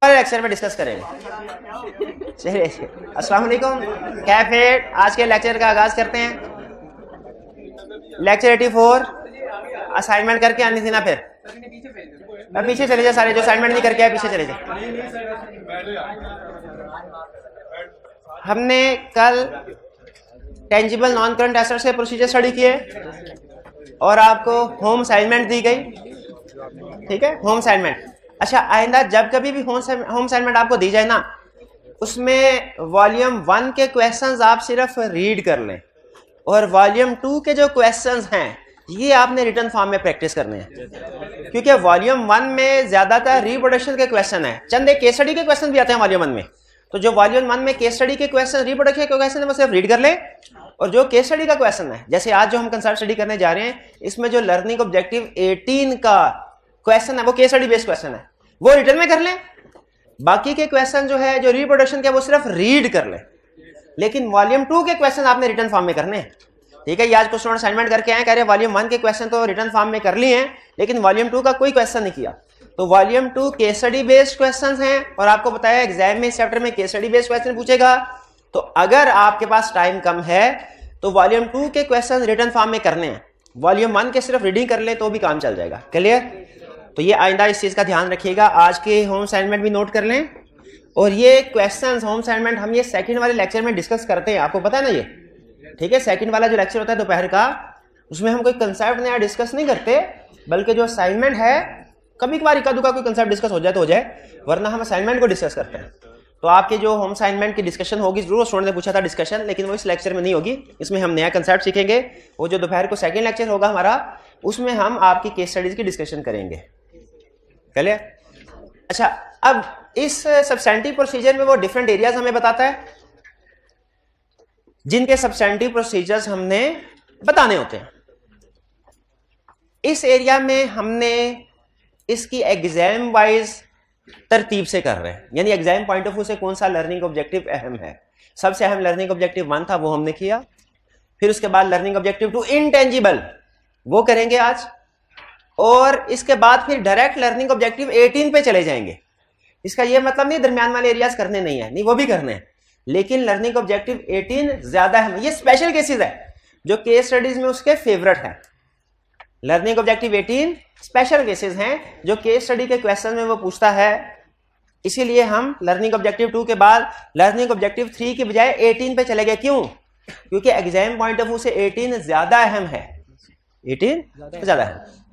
Lecture में discuss करेंगे। चलिए अस्सलाम वालेकुम, कैफे आज के लेक्चर का आगाज करते हैं। लेक्चर 84 असाइनमेंट करके आनी थी ना, फिर अब पीछे चले जाए, सारे जो असाइनमेंट नहीं करके आए पीछे चले जाए। हमने कल टेंजिबल नॉन करंट एसेट्स के प्रोसीजर स्टडी किए और आपको होम असाइनमेंट दी गई, ठीक है, होम असाइनमेंट। अच्छा, आइंदा जब कभी भी होम असाइनमेंट आपको दी जाए ना, उसमें वॉल्यूम 1 के क्वेश्चंस आप सिर्फ रीड कर लें और वॉल्यूम 2 के जो क्वेश्चंस हैं ये आपने रिटन फॉर्म में प्रैक्टिस करने हैं, क्योंकि वॉल्यूम 1 में ज्यादातर रिप्रोडक्शन के क्वेश्चन है, चंद एक केस स्टडी के क्वेश्चन भी आते हैं वॉल्यूम 1 में। तो जो वॉल्यूम 1 में केस स्टडी के क्वेश्चन, रिप्रोडक्शन के क्वेश्चन है, वो सिर्फ रीड कर लें। और जो केस स्टडी का क्वेश्चन है, जैसे आज जो हम कंसेप्ट स्टडी करने जा रहे हैं, इसमें जो लर्निंग ऑब्जेक्टिव 18 का क्वेश्चन है वो केस स्टडी बेस्ड क्वेश्चन है, वो रिटर्न में कर लें। बाकी के क्वेश्चन जो है जो रिप्रोडक्शन के, वो सिर्फ रीड कर लें। लेकिन वॉल्यूम 2 के क्वेश्चन आपने रिटर्न फॉर्म में करने हैं, ठीक है। ये आज कुछ स्टूडेंट असाइनमेंट करके आए, कह रहे वॉल्यूम 1 के क्वेश्चन तो रिटर्न फॉर्म में कर लिए हैं, लेकिन वॉल्यूम 2 का कोई क्वेश्चन नहीं किया। तो volume 2 case study based questions हैं और आपको बताया एग्जाम में इस चैप्टर में केस स्टडी बेस्ड क्वेश्चन पूछेगा। तो अगर आपके पास टाइम कम है तो वॉल्यूम 2 के क्वेश्चन रिटर्न फॉर्म में करने हैं, वॉल्यूम 1 के सिर्फ रीडिंग कर ले तो भी काम चल जाएगा। क्लियर? तो ये आइंदा इस चीज का ध्यान रखिएगा। आज के होम असाइनमेंट भी नोट कर लें। और ये क्वेश्चंस होम असाइनमेंट हम ये सेकंड वाले लेक्चर में डिस्कस करते हैं, आपको पता है ना ये, ठीक है। सेकंड वाला जो लेक्चर होता है दोपहर का, उसमें हम कोई कंसेप्ट नया डिस्कस नहीं करते, बल्कि जो असाइनमेंट है कभी कभार इक्का दुक्का कोई कंसेप्ट डिस्कस हो जाए तो हो जाए, वरना हम असाइनमेंट को डिस्कस करते हैं। तो आपके जो होम असाइनमेंट की डिस्कशन होगी, जरूर स्टूडेंट ने पूछा था डिस्कशन, लेकिन वो इस लेक्चर में नहीं होगी। इसमें हम नया कंसेप्ट सीखेंगे। वो जो दोपहर को सेकंड लेक्चर होगा हमारा, उसमें हम आपकी केस स्टडीज की डिस्कशन करेंगे। क्लियर? अच्छा, अब इस सब्सटेंटिव प्रोसीजर में वो डिफरेंट एरियाज हमें बताता है, जिनके सब्सटेंटिव प्रोसीजर्स हमने बताने होते हैं। इस एरिया में हमने इसकी एग्जाम वाइज तरतीब से कर रहे हैं, यानी एग्जाम पॉइंट ऑफ व्यू से कौन सा लर्निंग ऑब्जेक्टिव अहम है। सबसे अहम लर्निंग ऑब्जेक्टिव 1 था, वो हमने किया। फिर उसके बाद लर्निंग ऑब्जेक्टिव 2 इनटेंजिबल, वो करेंगे आज। और इसके बाद फिर डायरेक्ट लर्निंग ऑब्जेक्टिव 18 पे चले जाएंगे। इसका यह मतलब नहीं दरमियान वाले एरियाज करने नहीं है, नहीं, वो भी करने हैं, लेकिन लर्निंग ऑब्जेक्टिव 18 ज्यादा है। ये स्पेशल केसेस है जो केस स्टडीज में उसके फेवरेट है। लर्निंग ऑब्जेक्टिव 18 स्पेशल केसेस हैं जो केस स्टडी के क्वेश्चन में वो पूछता है। इसीलिए हम लर्निंग ऑब्जेक्टिव 2 के बाद लर्निंग ऑब्जेक्टिव 3 के बजाय 18 पे चले गए। क्यों? क्योंकि एग्जाम पॉइंट ऑफ व्यू से 18 ज्यादा अहम है, 18 ज्यादा है।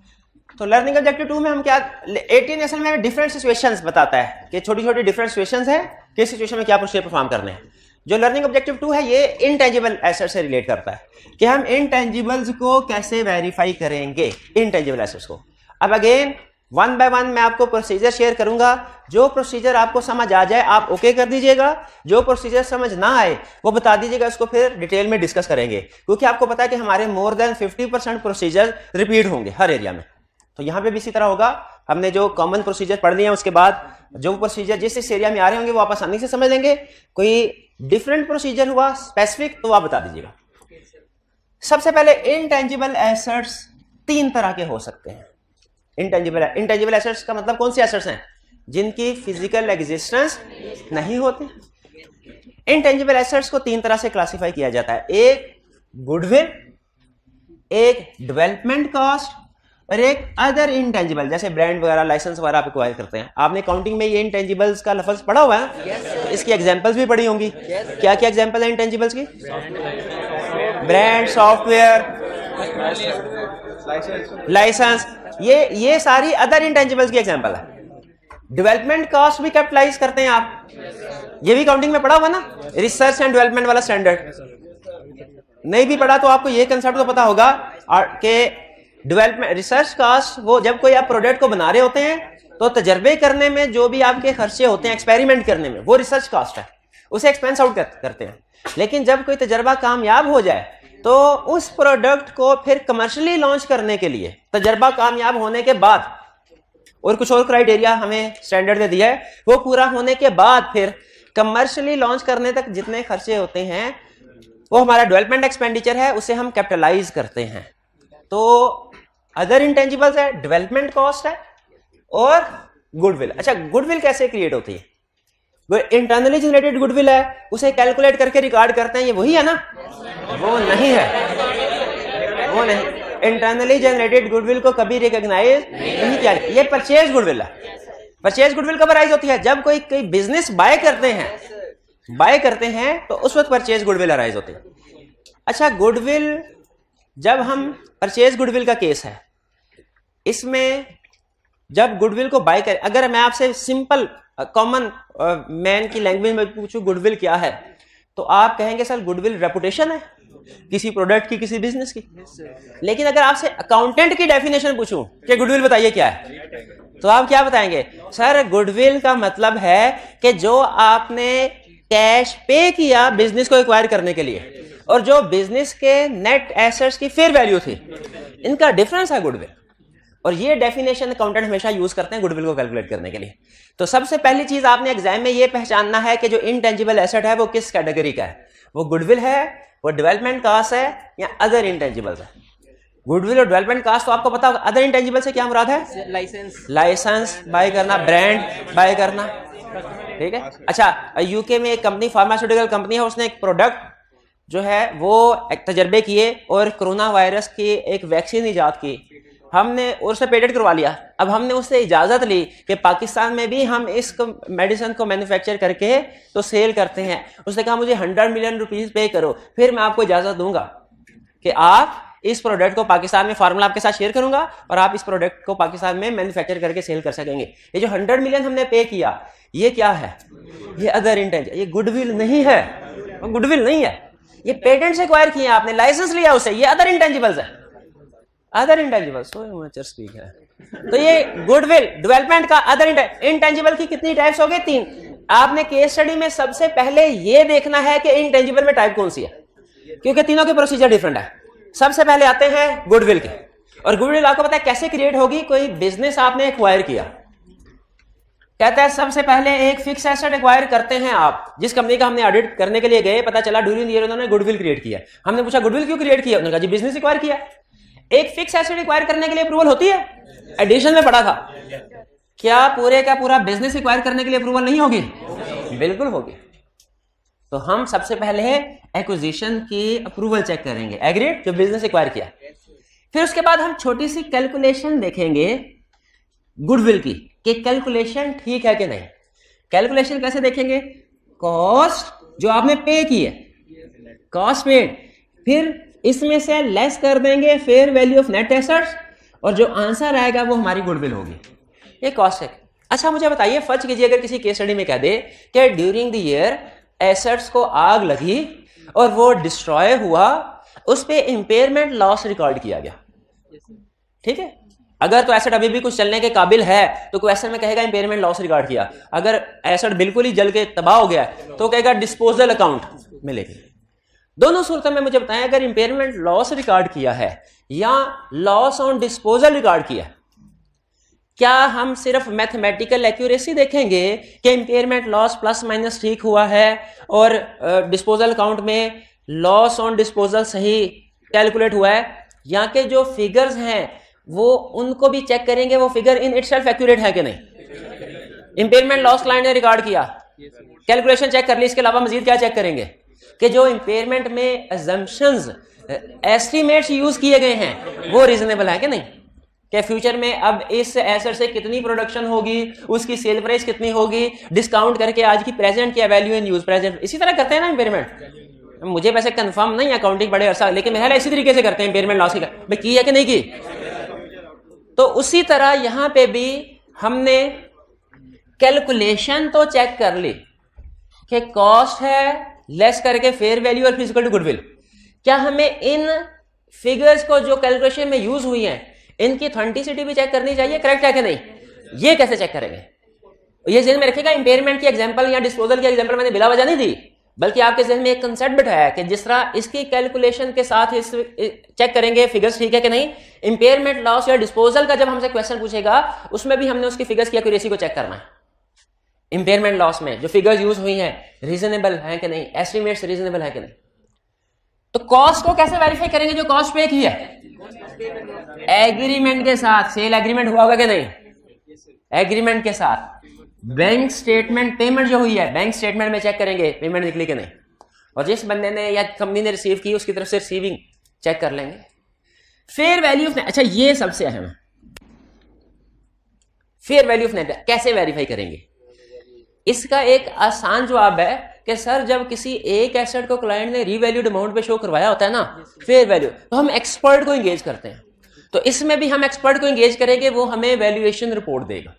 तो लर्निंग ऑब्जेक्टिव 2 में हम क्या, 18 असल में डिफरेंट सिचुएशंस बताता है कि छोटी छोटी डिफरेंट सिचुएशंस हैं, किस सिचुएशन में क्या प्रोसीजर परफॉर्म करने हैं। जो लर्निंग ऑब्जेक्टिव 2 है ये इनटेंजिबल एसेट से रिलेट करता है कि हम इनटेंजिबल्स को कैसे वेरीफाई करेंगे, इनटेंजिबल एसेट्स को। अब अगेन 1 बाय 1 मैं आपको प्रोसीजर शेयर करूंगा। जो प्रोसीजर आपको समझ आ जाए आप ओके कर दीजिएगा, जो प्रोसीजर समझ ना आए वो बता दीजिएगा, उसको फिर डिटेल में डिस्कस करेंगे। क्योंकि आपको पता है कि हमारे मोर देन 50% प्रोसीजर रिपीट होंगे हर एरिया में। तो यहां पे भी इसी तरह होगा। हमने जो कॉमन प्रोसीजर पढ़ लिए हैं, उसके बाद जो प्रोसीजर जिस इस एरिया में आ रहे होंगे वो आप आसानी से समझ लेंगे। कोई डिफरेंट प्रोसीजर हुआ स्पेसिफिक तो आप बता दीजिएगा। सबसे पहले इनटेंजिबल एसेट्स 3 तरह के हो सकते हैं। इनटेंजिबल एसेट्स का मतलब कौन से एसेट्स हैं? जिनकी फिजिकल एग्जिस्टेंस नहीं होती। इनटेंजिबल एसेट्स को 3 तरह से क्लासिफाई किया जाता है। एक गुडविल, एक डेवलपमेंट कॉस्ट और एक अदर इंटेंजिबल, जैसे ब्रांड वगैरह, लाइसेंस वगैरह आप एक्वायर करते हैं। आपने काउंटिंग में ये इंटेंजिबल्स का लफ्ज पढ़ा हुआ है? yes, इसकी एग्जांपल्स भी पढ़ी होंगी। क्या क्या एग्जांपल है इंटेंजिबल्स की? ब्रांड, सॉफ्टवेयर, लाइसेंस, ये सारी अदर इंटेंजिबल्स की एग्जांपल है। डेवलपमेंट कॉस्ट भी कैपिटलाइज करते हैं आप, ये भी काउंटिंग में पढ़ा हुआ ना, रिसर्च एंड डेवलपमेंट वाला स्टैंडर्ड। नहीं भी पढ़ा तो आपको ये कंसेप्ट तो पता होगा कि डेवलपमेंट रिसर्च कॉस्ट, वो जब कोई आप प्रोडक्ट को बना रहे होते हैं तो तजर्बे करने में जो भी आपके खर्चे होते हैं एक्सपेरिमेंट करने में, वो रिसर्च कॉस्ट है, उसे एक्सपेंस आउट करते हैं। लेकिन जब कोई तजर्बा कामयाब हो जाए तो उस प्रोडक्ट को फिर कमर्शियली लॉन्च करने के लिए तजर्बा कामयाब होने के बाद, और कुछ और क्राइटेरिया हमें स्टैंडर्ड ने दिया है, वो पूरा होने के बाद फिर कमर्शियली लॉन्च करने तक जितने खर्चे होते हैं वो हमारा डेवलपमेंट एक्सपेंडिचर है, उसे हम कैपिटलाइज करते हैं। तो अदर इंटेंजिबल्स है, डेवलपमेंट कॉस्ट है और गुडविल। अच्छा, गुडविल कैसे क्रिएट होती है? इंटरनली जनरेटेड गुडविल है, उसे कैलकुलेट करके रिकॉर्ड करते हैं, ये वही है ना? वो नहीं है, वो नहीं। इंटरनली जनरेटेड गुडविल को कभी रिकॉग्नाइज नहीं किया। ये परचेज गुडविल है। परचेज गुडविल कब अराइज होती है? जब कोई बिजनेस बाय करते हैं तो उस वक्त परचेज गुडविल अराइज होती है। अच्छा, गुडविल, जब हम परचेज गुडविल का केस है, इसमें जब गुडविल को बाय कर, अगर मैं आपसे सिंपल कॉमन मैन की लैंग्वेज में पूछूं गुडविल क्या है, तो आप कहेंगे सर गुडविल रेपुटेशन है किसी प्रोडक्ट की, किसी बिजनेस की। लेकिन अगर आपसे अकाउंटेंट की डेफिनेशन पूछूं कि गुडविल बताइए क्या है, तो आप क्या बताएंगे? सर गुडविल का मतलब है कि जो आपने कैश पे किया बिजनेस को एक्वायर करने के लिए, और जो बिजनेस के नेट एसेट्स की फेयर वैल्यू थी, इनका डिफरेंस है गुडविल। और ये डेफिनेशन अकाउंटेंट हमेशा यूज करते हैं गुडविल को कैलकुलेट करने के लिए। तो सबसे पहली चीज आपने एग्जाम में ये पहचानना है कि जो इनटेंजिबल एसेट है वो किस कैटेगरी का है। वो गुडविल है, वो डेवलपमेंट कॉस्ट है, या अदर इंटेंजिबल्स है। गुडविल और डेवलपमेंट कॉस्ट तो आपको पता होगा। अदर इंटेंजिबल से क्या मुराद है? लाइसेंस बाय करना, ब्रांड बाय करना, ठीक है। अच्छा, यूके में एक कंपनी, फार्मास्यूटिकल कंपनी है, उसने एक प्रोडक्ट जो है वो एक तजर्बे किए और कोरोना वायरस की एक वैक्सीन इजाद की। हमने उससे पेटेंट करवा लिया। अब हमने उससे इजाजत ली कि पाकिस्तान में भी हम इस मेडिसिन को मैन्युफैक्चर करके तो सेल करते हैं। उसने कहा मुझे 100 मिलियन रुपीस पे करो, फिर मैं आपको इजाजत दूंगा कि आप इस प्रोडक्ट को पाकिस्तान में, फार्मूला आपके साथ शेयर करूंगा और आप इस प्रोडक्ट को पाकिस्तान में मैन्युफैक्चर करके सेल कर सकेंगे। ये जो 100 मिलियन हमने पे किया, ये क्या है? ये अदर इंटेंजिबल, ये गुडविल नहीं है, गुडविल नहीं है। ये पेटेंट से एक्वायर किए आपने, लाइसेंस लिया उससे, ये अदर इंटेंजिबल्स है। Other intangible, so much speak है। तो ये गुडविल डेवलपमेंट का अदर इंटेंजिबल की कितनी टाइप्स हो गई? 3। आपने केस स्टडी में सबसे पहले ये देखना है कि इंटेंजिबल में टाइप कौन सी है, क्योंकि तीनों के प्रोसीजर डिफरेंट है। सबसे पहले आते हैं गुडविल के, और गुडविल आपको पता है कैसे क्रिएट होगी? कोई बिजनेस आपने एक्वायर किया, कहता है सबसे पहले एक फिक्स एसेट एक्वायर करते हैं आप। जिस कंपनी का हमने ऑडिट करने के लिए गए, पता चला ड्यूरिंग द ईयर उन्होंने गुडविल क्रिएट किया। हमने पूछा गुडविल क्यों क्रिएट किया? उन्होंने कहा जी बिजनेस एक्वायर किया। एक फिक्स एसेट एक्वायर करने के लिए अप्रूवल होती है? एडिशन में पढ़ा था। क्या पूरे का पूरा बिजनेस एक्वायर करने के लिए अप्रूवल नहीं होगी? बिल्कुल होगी। तो हम सबसे पहले एक्विजिशन की अप्रूवल चेक करेंगे, एग्रीड, जो बिजनेस एक्वायर किया। फिर उसके बाद हम छोटी सी कैलकुलेशन देखेंगे गुडविल की, कि कैलकुलेशन ठीक है कि नहीं। कैलकुलेशन कैसे देखेंगे? कॉस्ट जो आपने पे की है, कॉस्ट पेड, फिर इसमें से लेस कर देंगे fair value of net assets, और जो आंसर आएगा वो हमारी गुडविल होगी। ये कॉस्ट है। अच्छा मुझे बताइए, फर्ज कीजिए अगर किसी केस स्टडी में कह दे कि ड्यूरिंग द ईयर एसेट्स को आग लगी और वो डिस्ट्रॉय हुआ, उस पे इंपेयरमेंट लॉस रिकॉर्ड किया गया, ठीक है। अगर तो एसेट अभी भी कुछ चलने के काबिल है तो क्वेश्चन में कहेगा इंपेयरमेंट लॉस रिकॉर्ड किया। अगर एसेट बिल्कुल ही जल के तबाह हो गया तो कहेगा डिस्पोजल अकाउंट मिलेगी। दोनों सूरतों में मुझे बताएं, अगर इंपेयरमेंट लॉस रिकॉर्ड किया है या लॉस ऑन डिस्पोजल रिकॉर्ड किया, क्या हम सिर्फ मैथमेटिकल एक्यूरेसी देखेंगे कि इंपेयरमेंट लॉस प्लस माइनस ठीक हुआ है और डिस्पोजल अकाउंट में लॉस ऑन डिस्पोजल सही कैलकुलेट हुआ है, या के जो फिगर्स हैं वो उनको भी चेक करेंगे वो फिगर इन इटसेल्फ एक्यूरेट है कि नहीं। इंपेयरमेंट लॉस क्लाइंट ने रिकॉर्ड किया, कैलकुलेशन चेक कर ली, इसके अलावा मजीद क्या चेक करेंगे कि जो इंपेयरमेंट में अजम्पशंस, एस्टिमेट्स यूज किए गए हैं वो रीजनेबल है कि नहीं, कि फ्यूचर में अब इस एसेट से कितनी प्रोडक्शन होगी, उसकी सेल प्राइस कितनी होगी, डिस्काउंट करके आज की प्रेजेंट क्या वैल्यू इन यूज प्रेजेंट। इसी तरह करते हैं ना इंपेयरमेंट। मुझे वैसे कंफर्म नहीं अकाउंटिंग बड़े अरसा, लेकिन मेरा इसी तरीके से करते हैं इंपेयरमेंट लॉस की है कि नहीं की। तो उसी तरह यहां पे भी हमने कैलकुलेशन तो चेक कर ली कि कॉस्ट है लेस करके फेयर वैल्यू और फिजिकल टू गुडविल। क्या हमें इन फिगर्स को जो कैलकुलेशन में यूज हुई हैं इनकी ऑथेंटिसिटी भी चेक करनी चाहिए, करेक्ट है कि नहीं? ये कैसे चेक करेंगे? ये जहन में रखेगा, इंपेयरमेंट की एग्जांपल या डिस्पोजल की एग्जांपल मैंने बिला वजह नहीं दी, बल्कि आपके जहन में एक कंसेप्ट बिठाया कि जिस तरह इसकी कैलकुलेशन के साथ इस चेक करेंगे फिगर्स ठीक है कि नहीं। इंपेयरमेंट लॉस या डिस्पोजल का जब हमसे क्वेश्चन पूछेगा उसमें भी हमने उसकी फिगर्स की एक्यूरेसी को चेक करना है। इंपेयरमेंट लॉस में जो फिगर्स यूज हुई हैं रीजनेबल है कि नहीं, एस्टिमेट्स रीजनेबल है कि नहीं। तो कॉस्ट को कैसे वेरीफाई करेंगे? जो कॉस्ट पे की है एग्रीमेंट के साथ, सेल एग्रीमेंट हुआ होगा कि नहीं, एग्रीमेंट के साथ बैंक स्टेटमेंट, पेमेंट जो हुई है बैंक स्टेटमेंट में चेक करेंगे पेमेंट निकली कि नहीं, और जिस बंदे ने या कंपनी ने रिसीव की उसकी तरफ से रिसीविंग चेक कर लेंगे। फेयर वैल्यू ऑफ नेट, अच्छा ये सबसे अहम है, फेयर वैल्यू ऑफ नेट कैसे वेरीफाई करेंगे? इसका एक आसान जवाब है कि सर जब किसी एक एसेट को क्लाइंट ने रीवैल्यूड अमाउंट पे शो करवाया होता है ना फेयर वैल्यू, तो हम एक्सपर्ट को एंगेज करते हैं। तो इसमें भी हम एक्सपर्ट को एंगेज करेंगे, वो हमें वैल्यूएशन रिपोर्ट देगा।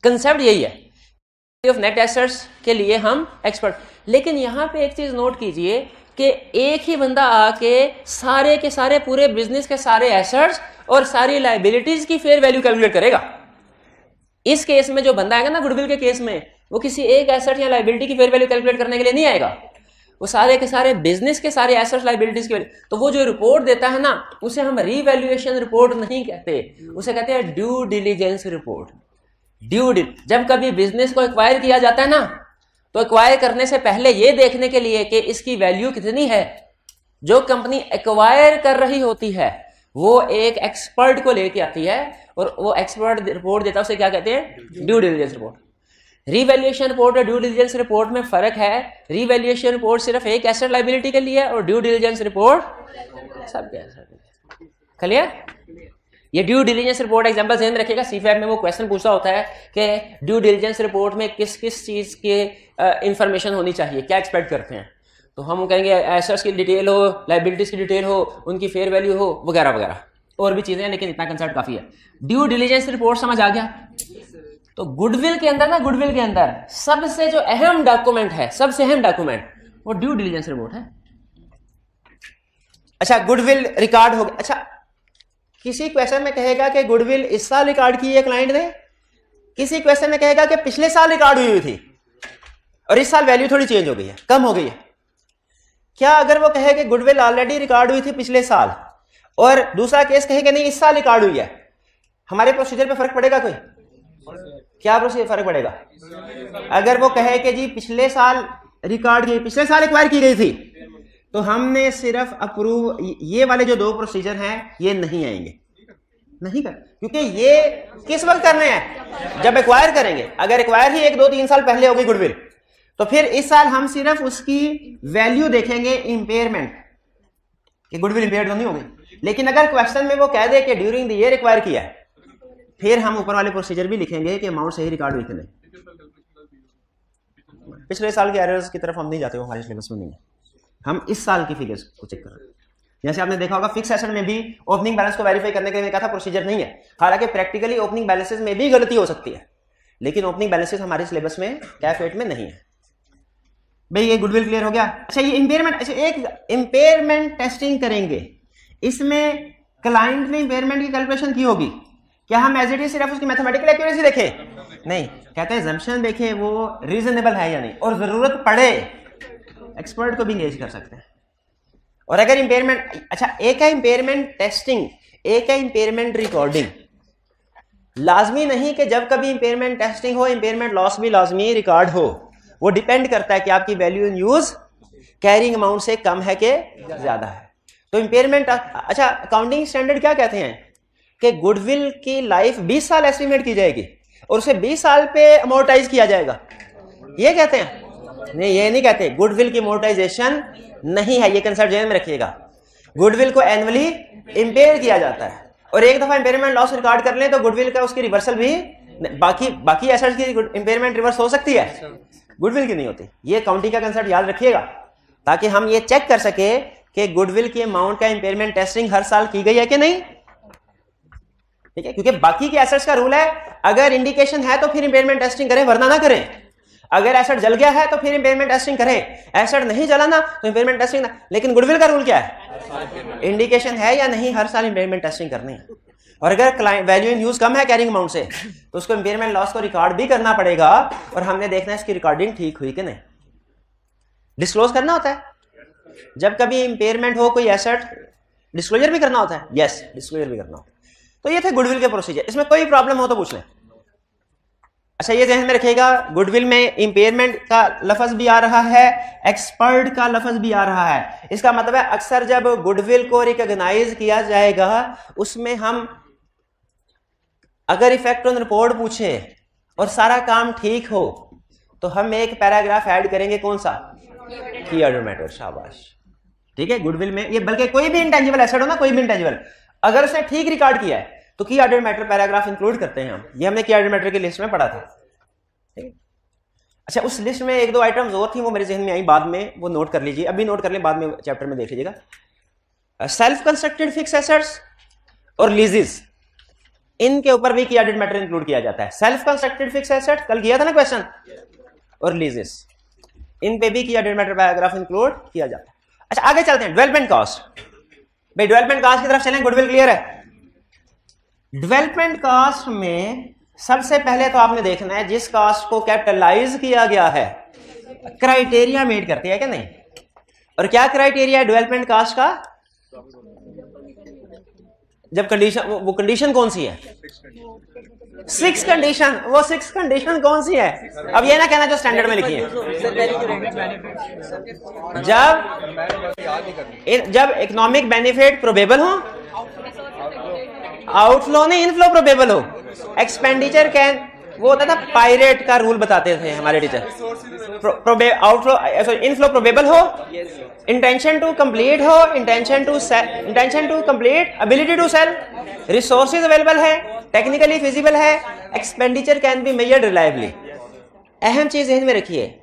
कंसेप्ट यही है ऑफ नेट एसेट्स के लिए हम एक्सपर्ट। लेकिन यहां पे एक चीज नोट कीजिए कि एक ही बंदा आके सारे के सारे पूरे बिजनेस के सारे एसेट्स और सारी लायबिलिटीज की फेयर वैल्यू कैलकुलेट करेगा। इस केस में जो बंदा आएगा ना गुडविल के केस में, वो किसी एक एसेट या लायबिलिटी की फेयर वैल्यू कैलकुलेट करने के लिए नहीं आएगा, वो सारे के सारे बिजनेस के सारे एसेट्स लायबिलिटीज की। तो वो जो रिपोर्ट देता है ना उसे हम रीवैल्यूएशन रिपोर्ट नहीं कहते, उसे कहते हैं ड्यू डिलीजेंस रिपोर्ट। जब कभी बिजनेस को एक्वायर किया जाता है ना, तो एक्वायर करने से पहले ये देखने के लिए कि इसकी वैल्यू कितनी है, जो कंपनी एक्वायर कर रही होती है वो एक एक्सपर्ट को लेके आती है और वो एक्सपर्ट रिपोर्ट देता है, उसे क्या कहते हैं? Due diligence report. Revaluation report और ड्यू डिलीजेंस रिपोर्ट में फर्क है। रीवैल्यूएशन रिपोर्ट सिर्फ एक एसेट लायबिलिटी के लिए और ड्यू डिलीजेंस रिपोर्ट सबके एसेट। क्लियर? ये ड्यू डिलीजेंस रिपोर्ट एग्जांपल ध्यान में रखिएगा, सीफैट में वो क्वेश्चन पूछा होता है कि ड्यू डिलीजेंस रिपोर्ट में किस किस चीज के इंफॉर्मेशन होनी चाहिए, क्या एक्सपेक्ट करते हैं। तो हम कहेंगे एसेट्स की डिटेल हो, लायबिलिटीज की डिटेल हो, उनकी फेयर वैल्यू हो, वगैरह वगैरह और भी चीजें हैं, लेकिन इतना कंसेप्ट काफी है। ड्यू डिलीजेंस रिपोर्ट समझ आ गया? तो गुडविल के अंदर ना, गुडविल के अंदर सबसे जो अहम डॉक्यूमेंट है, सबसे अहम डॉक्यूमेंट वो ड्यू डिलीजेंस रिपोर्ट है। अच्छा गुडविल रिकॉर्ड हो गया। अच्छा किसी क्वेश्चन में कहेगा कि गुडविल इस साल रिकॉर्ड की है क्लाइंट ने, किसी क्वेश्चन में कहेगा कि पिछले साल रिकॉर्ड हुई थी और इस साल वैल्यू थोड़ी चेंज हो गई है, कम हो गई है। क्या अगर वो कहे कि गुडविल ऑलरेडी रिकॉर्ड हुई थी पिछले साल और दूसरा केस कहे कि नहीं इस साल रिकॉर्ड हुई है, हमारे प्रोसीजर पे फर्क पड़ेगा? कोई क्या प्रोसीजर फर्क पड़ेगा? अगर वो कहे कि जी पिछले साल रिकॉर्ड की, पिछले साल एक्वायर की गई थी, तो हमने सिर्फ अप्रूव, ये वाले जो दो प्रोसीजर हैं ये नहीं आएंगे, नहीं कर, क्योंकि ये किस वक्त करने हैं? जब एक्वायर करेंगे। अगर एक्वायर ही 1, 2, 3 साल पहले होगी गुडविल, तो फिर इस साल हम सिर्फ उसकी वैल्यू देखेंगे, इंपेयरमेंट कि गुडविल इंपेयर्ड तो नहीं हो गई। लेकिन अगर क्वेश्चन में वो कह दे कि ड्यूरिंग द ईयर एक्वायर किया है, फिर हम ऊपर वाले प्रोसीजर भी लिखेंगे कि अमाउंट सही रिकॉर्ड हुई कि नहीं। पिछले साल के एरर्स की तरफ हम नहीं जाते, वो हमारे सिलेबस में नहीं है, हम इस साल की फिगर्स को चेक कर रहे हैं। जैसे आपने देखा होगा फिक्स एसेट में भी ओपनिंग बैलेंस को वेरीफाई करने के लिए कहा था प्रोसीजर नहीं है, हालांकि प्रैक्टिकली ओपनिंग बैलेंसेस में भी गलती हो सकती है, लेकिन ओपनिंग बैलेंसेस हमारे सिलेबस में कैफ 8 में नहीं है। भाई ये गुडविल क्लियर हो गया। अच्छा ये इंपेयरमेंट, अच्छा एक इंपेयरमेंट टेस्टिंग करेंगे, इसमें क्लाइंट ने इंपेयरमेंट की कैलकुलेशन की होगी, क्या हम एज इट इज सिर्फ उसकी मैथमेटिकल एक्यूरेसी देखें? नहीं, कहते हैं assumption देखें वो रीजनेबल है या नहीं, और जरूरत पड़े एक्सपर्ट को भी एंगेज कर सकते हैं। और अगर इंपेयरमेंट, अच्छा एक है इंपेयरमेंट टेस्टिंग, एक है इंपेयरमेंट रिकॉर्डिंग। लाजमी नहीं कि जब कभी इंपेयरमेंट टेस्टिंग हो इंपेयरमेंट लॉस भी लाजमी रिकॉर्ड हो, वो डिपेंड करता है कि आपकी value in use carrying amount से कम है कि ज्यादा है। तो इंपेयरमेंट, अच्छा अकाउंटिंग स्टैंडर्ड क्या कहते हैं कि गुडविल की लाइफ 20 साल एस्टिमेट की जाएगी और उसे 20 साल पे अमोर्टाइज किया जाएगा, ये कहते हैं? नहीं, ये नहीं कहते। गुडविल की अमोर्टाइजेशन नहीं है, ये कंसेप्ट ध्यान में रखिएगा। गुडविल को एनुअली इंपेयर किया जाता है, और एक दफा इंपेयरमेंट लॉस रिकॉर्ड कर लें तो गुडविल का उसकी रिवर्सल भी, बाकी एसेट्स की इंपेयरमेंट रिवर्स हो सकती है, गुडविल की नहीं होती। ये अकाउंटिंग का कंसेप्ट याद रखिएगा, ताकि हम ये चेक कर सके कि गुडविल की अमाउंट का इंपेयरमेंट टेस्टिंग हर साल की गई है कि नहीं, ठीक है? क्योंकि बाकी के एसेट्स का रूल है, अगर इंडिकेशन है तो फिर इंपेयरमेंट टेस्टिंग करें, वरना ना करें। अगर एसेट जल गया है तो फिर इंपेयरमेंट टेस्टिंग करें, एसेट नहीं जला ना तो इंपेयरमेंट टेस्टिंग ना। लेकिन गुडविल का रूल क्या है? इंडिकेशन है या नहीं, हर साल इंपेयरमेंट टेस्टिंग करनी है। और अगर क्लाइंट वैल्यू इन यूज कम है कैरिंग अमाउंट से, तो उसको इंपेयरमेंट लॉस को रिकॉर्ड भी करना पड़ेगा, और हमने देखना है इसकी रिकॉर्डिंग ठीक हुई कि नहीं। डिस्क्लोज करना होता है जब कभी इंपेयरमेंट हो कोई एसेट, डिस्क्लोजर भी करना होता है। यस, डिस्क्लोजर भी करना होता है। तो ये थे गुडविल के प्रोसीजर, इसमें कोई प्रॉब्लम हो तो पूछ लें। अच्छा ये ध्यान में रखिएगा, गुडविल में इंपेयरमेंट का लफ्ज भी आ रहा है, एक्सपर्ट का लफ्ज भी आ रहा है। इसका मतलब है अक्सर जब गुडविल को रिकॉग्नाइज किया जाएगा उसमें हम अगर इफेक्ट ऑन रिपोर्ट पूछे और सारा काम ठीक हो तो हम एक पैराग्राफ ऐड करेंगे, कौन सा? की ऑर्डर मैटर। शाबाश, ठीक है। गुडविल में ये, बल्कि कोई भी इंटेंजिबल एसेट हो ना, कोई भी इंटेंजिबल, अगर उसने ठीक रिकॉर्ड किया है तो की ऑर्डर मैटर पैराग्राफ इंक्लूड करते हैं हम। ये हमने की ऑर्डर मैटर की लिस्ट में पढ़ा था, ठीक है। अच्छा, उस लिस्ट में एक दो आइटम्स और थी, वो मेरे जहन में आई बाद में, वो नोट कर लीजिए, अभी नोट कर लें, बाद में चैप्टर में देख लीजिएगा। सेल्फ कंस्ट्रक्टेड फिक्स एसेट्स और लीजेस, इनके ऊपर भी की ऑर्डर मैटर इंक्लूड किया जाता है। सेल्फ कंस्ट्रक्टेड फिक्स एसेट कल किया था ना क्वेश्चन, और लीजेस, इन पे भी की ऑर्डर मैटर पैराग्राफ इंक्लूड किया जाता है। अच्छा, आगे चलते हैं। डेवलपमेंट कॉस्ट, भाई डेवलपमेंट कॉस्ट की तरफ चलें। गुडविल क्लियर है? डेवलपमेंट कॉस्ट में सबसे पहले तो आपने देखना है जिस कॉस्ट को कैपिटलाइज किया गया है, क्राइटेरिया मीट करती है क्या नहीं? और क्या क्राइटेरिया है डेवलपमेंट कॉस्ट का? जब कंडीशन, वो कंडीशन कौन सी है? 6 कंडीशन। वो 6 कंडीशन कौन सी है? अब ये ना कहना जो स्टैंडर्ड में लिखी है। जब इकोनॉमिक बेनिफिट प्रोबेबल हो, आउटफ्लो नहीं इनफ्लो प्रोबेबल हो, एक्सपेंडिचर कैन, वो होता था पायरेट का रूल बताते थे हमारे टीचर, आउटफ्लो इनफ्लो प्रोबेबल हो, इंटेंशन टू कंप्लीट हो, intention to complete, ability to sell, resources available है, टेक्निकली फिजिबल है, expenditure can be measured reliably. अहम चीज ध्यान में रखिए,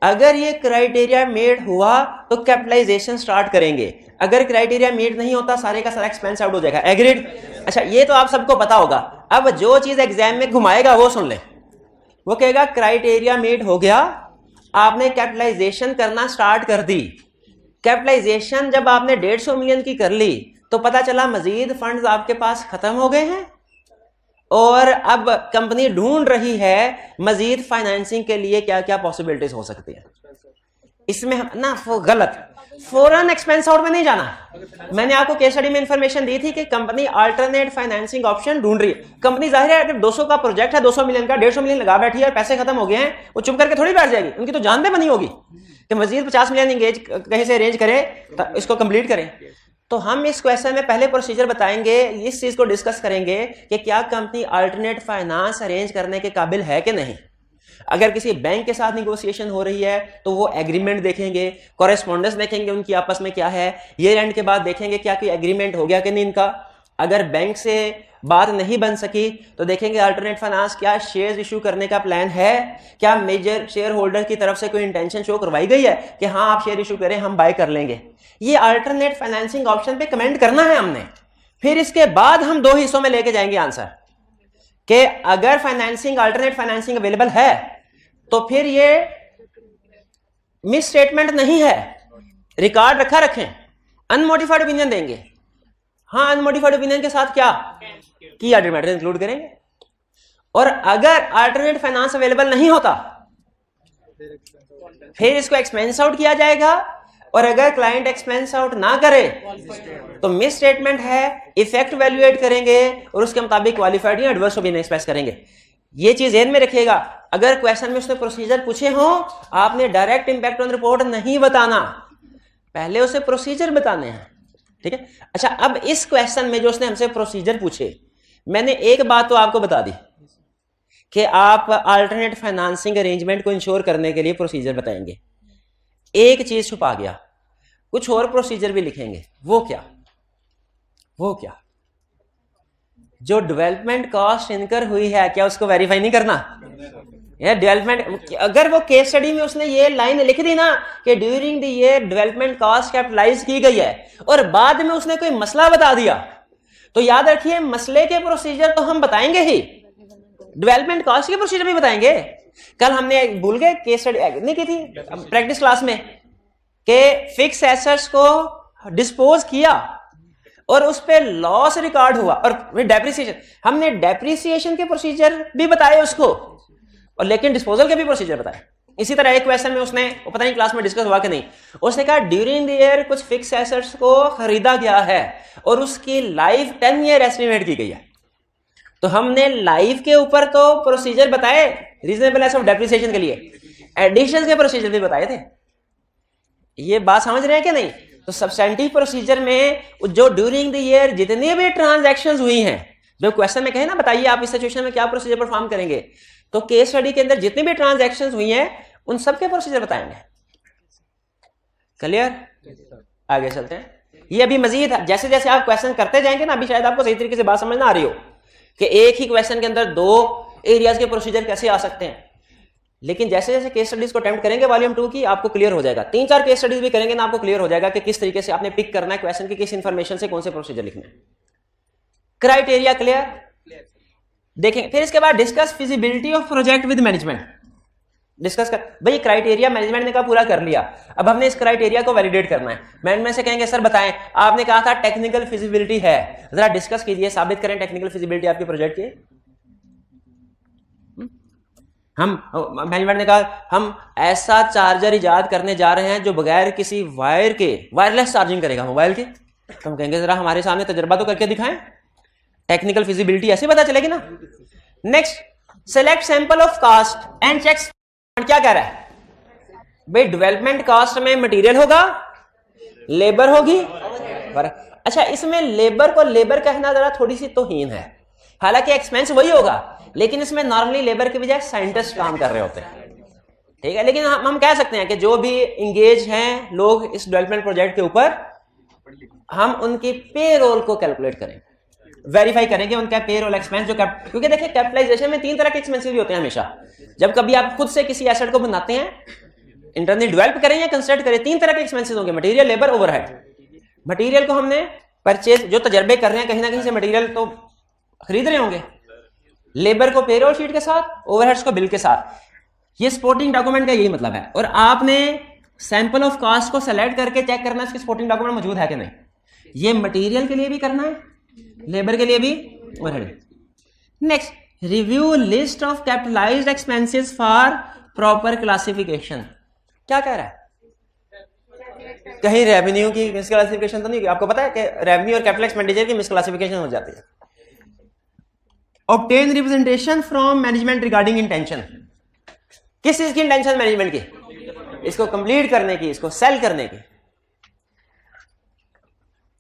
अगर ये क्राइटेरिया मीट हुआ तो कैपिटलाइजेशन स्टार्ट करेंगे, अगर क्राइटेरिया मीट नहीं होता सारे का सारा एक्सपेंस आउट हो जाएगा। एग्रीड? अच्छा, ये तो आप सबको पता होगा। अब जो चीज एग्जाम में घुमाएगा वो सुन ले, वो कहेगा क्राइटेरिया मीट हो गया, आपने कैपिटलाइजेशन करना स्टार्ट कर दी। कैपिटलाइजेशन जब आपने 150 मिलियन की कर ली तो पता चला मजीद फंड्स आपके पास खत्म हो गए हैं और अब कंपनी ढूंढ रही है मजीद फाइनेंसिंग के लिए क्या क्या पॉसिबिलिटीज हो सकती है। इसमें ना वो गलत, फौरन एक्सपेंस आउट में नहीं जाना। मैंने आपको केस स्टडी में इंफॉर्मेशन दी थी कि कंपनी अल्टरनेट फाइनेंसिंग ऑप्शन ढूंढ रही है। कंपनी जाहिर है अगर 200 का प्रोजेक्ट है, 200 मिलियन का, 150 मिलियन लगा बैठी है और पैसे खत्म हो गए हैं, वो चुप करके थोड़ी बैठ जाएगी। उनकी तो जान पे बनी होगी कि मजीद 50 मिलियन इंगेज कहीं से अरेंज करे तो इसको कंप्लीट करें। तो हम इस क्वेश्चन में पहले प्रोसीजर बताएंगे, इस चीज को डिस्कस करेंगे कि क्या कंपनी अल्टरनेट फाइनेंस अरेंज करने के काबिल है कि नहीं। अगर किसी बैंक के साथ निगोशिएशन हो रही है तो वो एग्रीमेंट देखेंगे, कॉरेस्पॉन्डेंस देखेंगे उनकी आपस में क्या है, ईयर एंड के बाद देखेंगे क्या कोई एग्रीमेंट हो गया कि नहीं इनका। अगर बैंक से बात नहीं बन सकी तो देखेंगे अल्टरनेट फाइनेंस क्या शेयर्स इशू करने का प्लान है, क्या मेजर शेयर होल्डर की तरफ से कोई इंटेंशन शो करवाई गई है कि हाँ आप शेयर इशू करें, हम बाय कर लेंगे। ये अल्टरनेट फाइनेंसिंग ऑप्शन पे कमेंट करना है हमने। फिर इसके बाद हम 2 हिस्सों में लेके जाएंगे आंसर कि अगर फाइनेंसिंग, अल्टरनेट फाइनेंसिंग अवेलेबल है तो फिर ये मिस स्टेटमेंट नहीं है, रिकॉर्ड रखा रखें, अनमोडिफाइड ओपिनियन देंगे। हाँ, अनमोडिफाइड ओपिनियन के साथ क्या की ऑर्डर मैटर इंक्लूड करेंगे। और अगर अल्टरनेट फाइनेंस अवेलेबल नहीं होता फिर इसको एक्सपेंस आउट किया जाएगा, और अगर क्लाइंट एक्सपेंस आउट ना करे तो मिस स्टेटमेंट है, इफेक्ट वैल्यूएट करेंगे और उसके मुताबिक क्वालिफाइड या एडवर्स ओपिनियन एक्सप्रेस करेंगे। ये चीज ध्यान में रखिएगा। अगर क्वेश्चन में उसने प्रोसीजर पूछे हो, आपने डायरेक्ट इंपैक्ट ऑन रिपोर्ट नहीं बताना, पहले उसे प्रोसीजर बताने हैं, ठीक है। अच्छा, अब इस क्वेश्चन में जो उसने हमसे प्रोसीजर पूछे, मैंने एक बात तो आपको बता दी कि आप अल्टरनेट फाइनेंसिंग अरेंजमेंट को इंश्योर करने के लिए प्रोसीजर बताएंगे। एक चीज छुपा गया, कुछ और प्रोसीजर भी लिखेंगे। वो क्या? जो डेवलपमेंट कॉस्ट इनकर हुई है, क्या उसको वेरीफाई नहीं करना? यार डेवलपमेंट, अगर वो केस स्टडी में उसने ये लाइन लिख दी ना कि during the year development cost capitalize की गई है और बाद में उसने कोई मसला बता दिया, तो याद रखिए मसले के प्रोसीजर तो हम बताएंगे ही, डेवलपमेंट कॉस्ट के प्रोसीजर भी बताएंगे। कल हमने भूल गए केस स्टडी नहीं की थी प्रैक्टिस क्लास में कि फिक्स एसेट्स को डिस्पोज किया और उस पे लॉस रिकॉर्ड हुआ, और डेप्रिसिएशन, हमने डेप्रिसिएशन के प्रोसीजर भी बताए उसको, और लेकिन डिस्पोजल के भी प्रोसीजर बताए। इसी तरह एक क्वेश्चन में उसने, वो पता नहीं क्लास में डिस्कस हुआ कि नहीं, उसने कहा ड्यूरिंग द ईयर कुछ फिक्स एसेट्स को खरीदा गया है और उसकी लाइफ 10 ईयर एस्टिमेट की गई है। तो हमने लाइफ के ऊपर तो प्रोसीजर बताए रीजनेबलनेस ऑफ डेप्रिसिएशन के लिए, एडिशन के प्रोसीजर भी बताए थे। ये बात समझ रहे हैं कि नहीं? तो सब्सटेंटिव प्रोसीजर में जो ड्यूरिंग द ईयर जितनी भी ट्रांजैक्शंस हुई हैं जो क्वेश्चन में कहे ना बताइए आप इस सिचुएशन में क्या प्रोसीजर परफॉर्म करेंगे, तो केस स्टडी के अंदर जितनी भी ट्रांजैक्शंस हुई हैं उन सबके प्रोसीजर बताएंगे। क्लियर? आगे चलते हैं। ये अभी मजीद जैसे जैसे आप क्वेश्चन करते जाएंगे ना, अभी शायद आपको सही तरीके से बात समझ ना आ रही हो कि एक ही क्वेश्चन के अंदर दो एरियाज के प्रोसीजर कैसे आ सकते हैं, लेकिन जैसे जैसे केस स्टडीज को अटेम्प्ट करेंगे वॉल्यूम 2 की, आपको क्लियर हो जाएगा। 3-4 केस स्टडीज भी करेंगे ना, आपको क्लियर हो जाएगा कि किस तरीके से आपने पिक करना है क्वेश्चन की, किस इंफॉर्मेशन से कौन से प्रोसीजर लिखने हैं। Criteria clear? देखें फिर इसके बाद discuss feasibility of project with management. Discuss कर भाई, क्राइटेरिया मैनेजमेंट ने कहा पूरा कर लिया, अब हमने इस क्राइटेरिया को वैलिडेट करना है। मैनेजमेंट से कहेंगे सर बताएं, आपने कहा था टेक्निकल फिजिबिलिटी है, जरा डिस्कस कीजिए, साबित करें टेक्निकल फिजिबिलिटी आपके प्रोजेक्ट की। हम मैनेजमेंट ने कहा हम ऐसा चार्जर इजाद करने जा रहे हैं जो बगैर किसी वायर के वायरलेस चार्जिंग करेगा मोबाइल की। तो हम कहेंगे जरा हमारे सामने तजर्बा तो करके दिखाएं, टेक्निकल फिजिबिलिटी ऐसे पता चलेगी ना। Next, select sample of cost and checks. क्या कह रहा है भाई, डेवलपमेंट कास्ट में मटेरियल होगा, लेबर होगी। अच्छा, इसमें लेबर को लेबर कहना जरा थोड़ी सी तौहीन है, हालांकि एक्सपेंस वही होगा, लेकिन इसमें नॉर्मली लेबर के बजाय साइंटिस्ट काम कर रहे होते हैं, ठीक है। लेकिन हम कह सकते हैं कि जो भी इंगेज हैं लोग इस डेवलपमेंट प्रोजेक्ट के ऊपर, हम उनकी पे रोल को कैलकुलेट करेंगे, वेरीफाई करेंगे उनका पे रोल एक्सपेंस जो क्योंकि देखिए कैपिटलाइजेशन में 3 तरह के एक्सपेंसेस भी होते हैं हमेशा। जब कभी आप खुद से किसी एसेट को बनाते हैं, इंटरनली डेवलप करें या कंस्ट्रक्ट करें, 3 तरह के एक्सपेंसेस होंगे, मटेरियल, लेबर, ओवरहेड। मटेरियल को हमने परचेज, जो तजर्बे कर रहे हैं कहीं ना कहीं से मटेरियल तो खरीद रहे होंगे, लेबर को पेरोल शीट के साथ, ओवरहेड्स को बिल के साथ। ये सपोर्टिंग डॉक्यूमेंट का यही मतलब है। और आपने सैंपल ऑफ कास्ट को सेलेक्ट करके चेक करना है इसके सपोर्टिंग डॉक्यूमेंट मौजूद है कि नहीं। ये मटेरियल के लिए भी करना है, लेबर के लिए भी, overhead. Next, review list of capitalised expenses for proper classification. क्या कह रहा है, कहीं रेवेन्यू की मिसक्लासिफिकेशन तो नहीं? आपको पता है कि रेवेन्यू और कैपिटल एक्सपेंडिचर की मिसक्लासिफिकेशन हो जाती है। Obtain representation from management regarding intention. किस चीज की इंटेंशन मैनेजमेंट की? इसको कंप्लीट करने की, इसको सेल करने की।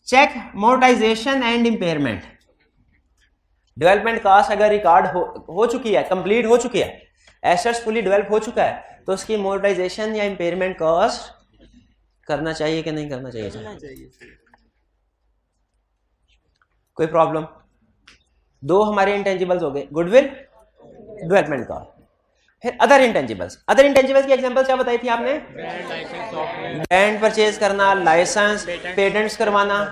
Check monetization and impairment. Development cost अगर रिकॉर्ड हो चुकी है, कंप्लीट हो चुकी है, एसेट्स फुली डेवलप हो चुका है, तो उसकी मोनेटाइजेशन या इंपेयरमेंट कॉस्ट करना चाहिए कि नहीं करना चाहिए? कोई प्रॉब्लम? 2 हमारे इंटेंजिबल्स हो गए, गुडविल, डेवलपमेंट कॉस्ट। फिर अदर इंटेंजिबल्स। अदर इंटेंजिबल्स की एग्जांपल क्या बताई थी आपने? ब्रांड परचेज करना, लाइसेंस, पेटेंट्स करवाना,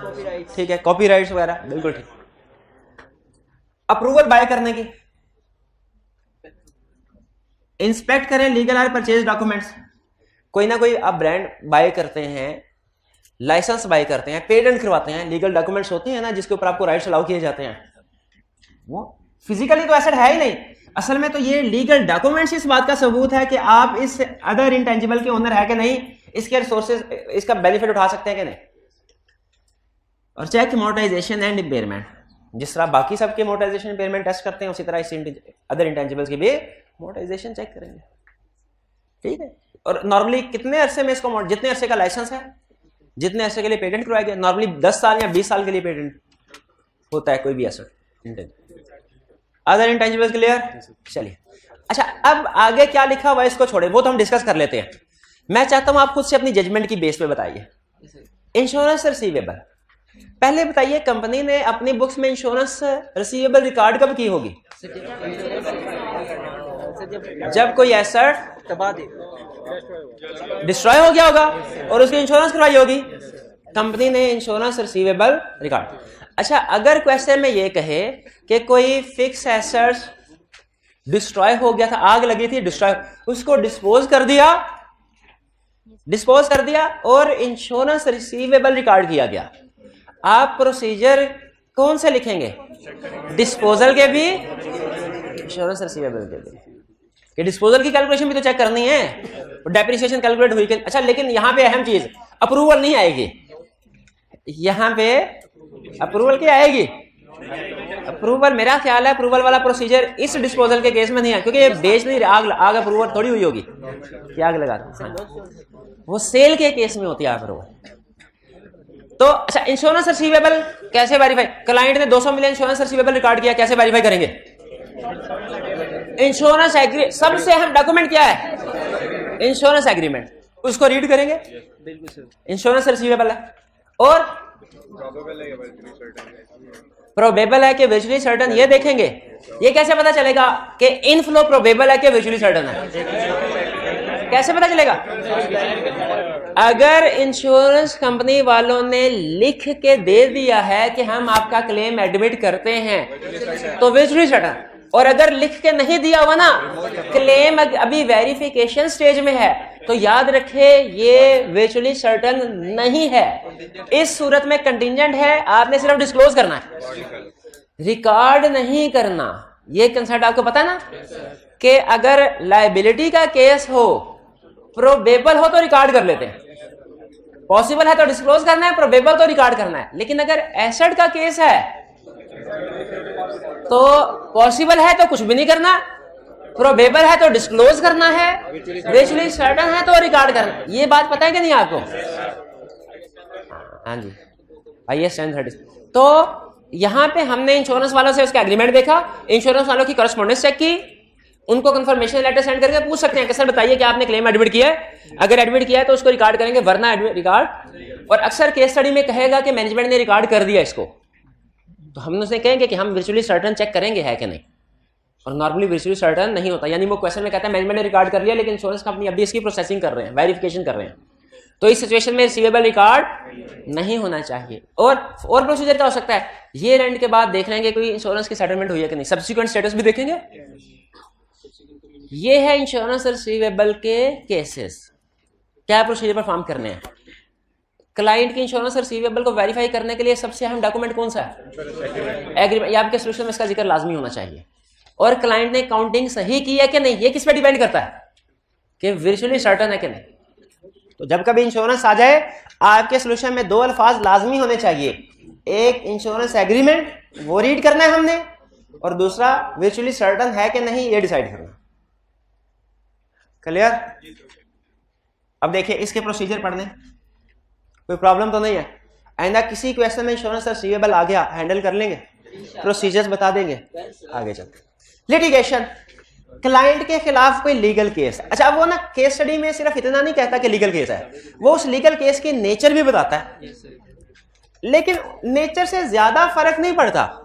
ठीक है, कॉपीराइट्स वगैरह, बिल्कुल ठीक। अप्रूवल बाय करने की, इंस्पेक्ट करें लीगल और परचेज डॉक्यूमेंट्स। कोई ना कोई आप ब्रांड बाय करते हैं, लाइसेंस बाय करते हैं, पेटेंट करवाते हैं, लीगल डॉक्यूमेंट्स होते हैं ना जिसके ऊपर आपको राइट्स अलाउ किए जाते हैं। वो फिजिकली तो एसेट है ही नहीं, असल में तो ये लीगल डॉक्यूमेंट्स इस बात का सबूत है कि आप इस अदर इंटेंजिबल के ओनर है कि नहीं, इसके रिसोर्सेज, इसका बेनिफिट उठा सकते हैं कि नहीं। और चेक मोनेटाइजेशन एंड इंपेयरमेंट। जिस तरह बाकी सबके मोनेटाइजेशन इंपेयरमेंट टेस्ट करते हैं, उसी तरह इस अदर इंटेंजिबल्स की भी मोनेटाइजेशन चेक करेंगे, ठीक है। और नॉर्मली कितने अरसे में इसको, जितने अरसे का लाइसेंस है, जितने अरसे के लिए पेटेंट करवाया गया, नॉर्मली 10 साल या 20 साल के लिए पेटेंट होता है कोई भी एसेट। Other intangibles clear? चलिए, अच्छा अब आगे क्या लिखा हुआ है इसको छोड़े, वो तो हम डिस्कस कर लेते हैं। मैं चाहता हूं आप खुद से अपनी जजमेंट की बेस पे बताइए। इंश्योरेंस रिसीवेबल, पहले बताइए कंपनी ने अपनी बुक्स में इंश्योरेंस रिसीवेबल रिकॉर्ड कब की होगी? जब कोई एसेट डिस्ट्रॉय हो गया होगा और उसकी इंश्योरेंस करवाई होगी, कंपनी ने इंश्योरेंस रिसीवेबल रिकॉर्ड। अच्छा, अगर क्वेश्चन में ये कहे कि कोई फिक्स एसेट्स डिस्ट्रॉय हो गया था, आग लगी थी, डिस्ट्रॉय, उसको डिस्पोज कर दिया और इंश्योरेंस रिसीवेबल रिकॉर्ड किया गया, आप प्रोसीजर कौन से लिखेंगे? डिस्पोजल के भी, इंश्योरेंस रिसीवेबल के भी। कि डिस्पोजल की कैलकुलेशन भी तो चेक करनी है, डेप्रिसिएशन कैलकुलेट हुई कि, अच्छा लेकिन यहां पे अहम चीज, अप्रूवल नहीं आएगी। यहां पे अप्रूवल क्या आएगी? अप्रूवल, मेरा ख्याल है अप्रूवल वाला प्रोसीजर इस डिस्पोजल के केस में नहीं है, क्योंकि ये बेच नहीं, आग अप्रूवल थोड़ी हुई होगी कि आग लगा, हाँ। वो सेल के केस में होती है अप्रूवल। तो अच्छा, इंश्योरेंस रिसीवेबल कैसे वेरीफाई? क्लाइंट ने 200 मिलियन इंश्योरेंस रिसीवेबल रिकॉर्ड किया, कैसे वेरीफाई करेंगे? इंश्योरेंस एग्री, सबसे अहम डॉक्यूमेंट क्या है? इंश्योरेंस एग्रीमेंट, उसको रीड करेंगे, इंश्योरेंस रिसीवेबल है और प्रोबेबल है कि वर्चुअली सर्टन, ये देखेंगे। ये कैसे पता चलेगा कि इनफ्लो प्रोबेबल है कि वर्चुअली सर्टन है? कैसे पता चलेगा? अगर इंश्योरेंस कंपनी वालों ने लिख के दे दिया है कि हम आपका क्लेम एडमिट करते हैं तो वर्चुअली सर्टन, और अगर लिख के नहीं दिया हुआ ना, क्लेम अभी वेरिफिकेशन स्टेज में है, तो याद रखे ये वर्चुअली सर्टन नहीं है। इस सूरत में कंटिंजेंट है, आपने सिर्फ डिस्क्लोज करना है, रिकॉर्ड नहीं करना। ये कंसेप्ट आपको पता है ना कि अगर लायबिलिटी का केस हो, प्रोबेबल हो तो रिकॉर्ड कर लेते हैं, पॉसिबल है तो डिस्क्लोज करना है, प्रोबेबल तो रिकॉर्ड करना है। लेकिन अगर एसेट का केस है तो पॉसिबल है तो कुछ भी नहीं करना, प्रोबेबल है तो डिस्क्लोज करना है, वर्चुअली सर्टेन है तो रिकॉर्ड करना। ये बात पता है कि नहीं आपको? हाँ जी, आइए 1030। तो यहां पे हमने इंश्योरेंस वालों से उसका एग्रीमेंट देखा, इंश्योरेंस वालों की करस्पॉन्डेंस चेक की, उनको कंफर्मेशन लेटर सेंड करके पूछ सकते हैं कि सर बताइए कि आपने क्लेम एडमिट किया है, अगर एडमिट किया है तो उसको रिकॉर्ड करेंगे, वरना रिकॉर्ड। और अक्सर केस स्टडी में कहेगा कि मैनेजमेंट ने रिकॉर्ड कर दिया इसको, तो हम उसने कहेंगे कि हम वर्चुअली सर्टन चेक करेंगे है कि नहीं, और नॉर्मली वर्चुअली सर्टन नहीं होता। यानी वो क्वेश्चन में कहता है मैनेजमेंट ने रिकॉर्ड कर लिया लेकिन इंश्योरेंस कंपनी अभी इसकी प्रोसेसिंग कर रहे हैं, वेरिफिकेशन कर रहे हैं। तो इस सिचुएशन में रिसीवेबल रिकॉर्ड नहीं होना चाहिए। और प्रोसीजर क्या हो सकता है, ये एंड के बाद देख लेंगे कोई इंश्योरेंस की सेटलमेंट हुई है कि नहीं, सब्सिक्वेंट स्टेटस भी देखेंगे। ये है इंश्योरेंस रिसीवेबल के केसेस, क्या प्रोसीजर परफॉर्म करने हैं। क्लाइंट की इंश्योरेंस रिसीवेबल को वेरीफाई करने के लिए सबसे अहम डॉक्यूमेंट कौन सा है? एग्रीमेंट। ये आपके सोल्यूशन में इसका जिक्र लाजमी होना चाहिए। और क्लाइंट ने काउंटिंग सही की है कि नहीं, ये किस पे डिपेंड करता है कि वर्चुअली सर्टन है कि नहीं। तो जब कभी इंश्योरेंस आ जाए, आपके सोल्यूशन में दो अल्फाज लाजमी होने चाहिए, एक इंश्योरेंस एग्रीमेंट, वो रीड करना है हमने, और दूसरा वर्चुअली सर्टन है कि नहीं, ये डिसाइड करना। क्लियर? अब देखिए इसके प्रोसीजर पढ़ने, कोई प्रॉब्लम तो नहीं है। आइंदा किसी क्वेश्चन में इंश्योरेंस रिसीवेबल आ गया, हैंडल कर लेंगे, प्रोसीजर्स बता देंगे, आगे चलते। लिटिगेशन, क्लाइंट के खिलाफ कोई लीगल केस। अच्छा, वो ना केस स्टडी में सिर्फ इतना नहीं कहता कि लीगल केस है, वो उस लीगल केस की नेचर भी बताता है, लेकिन नेचर से ज्यादा फर्क नहीं पड़ता।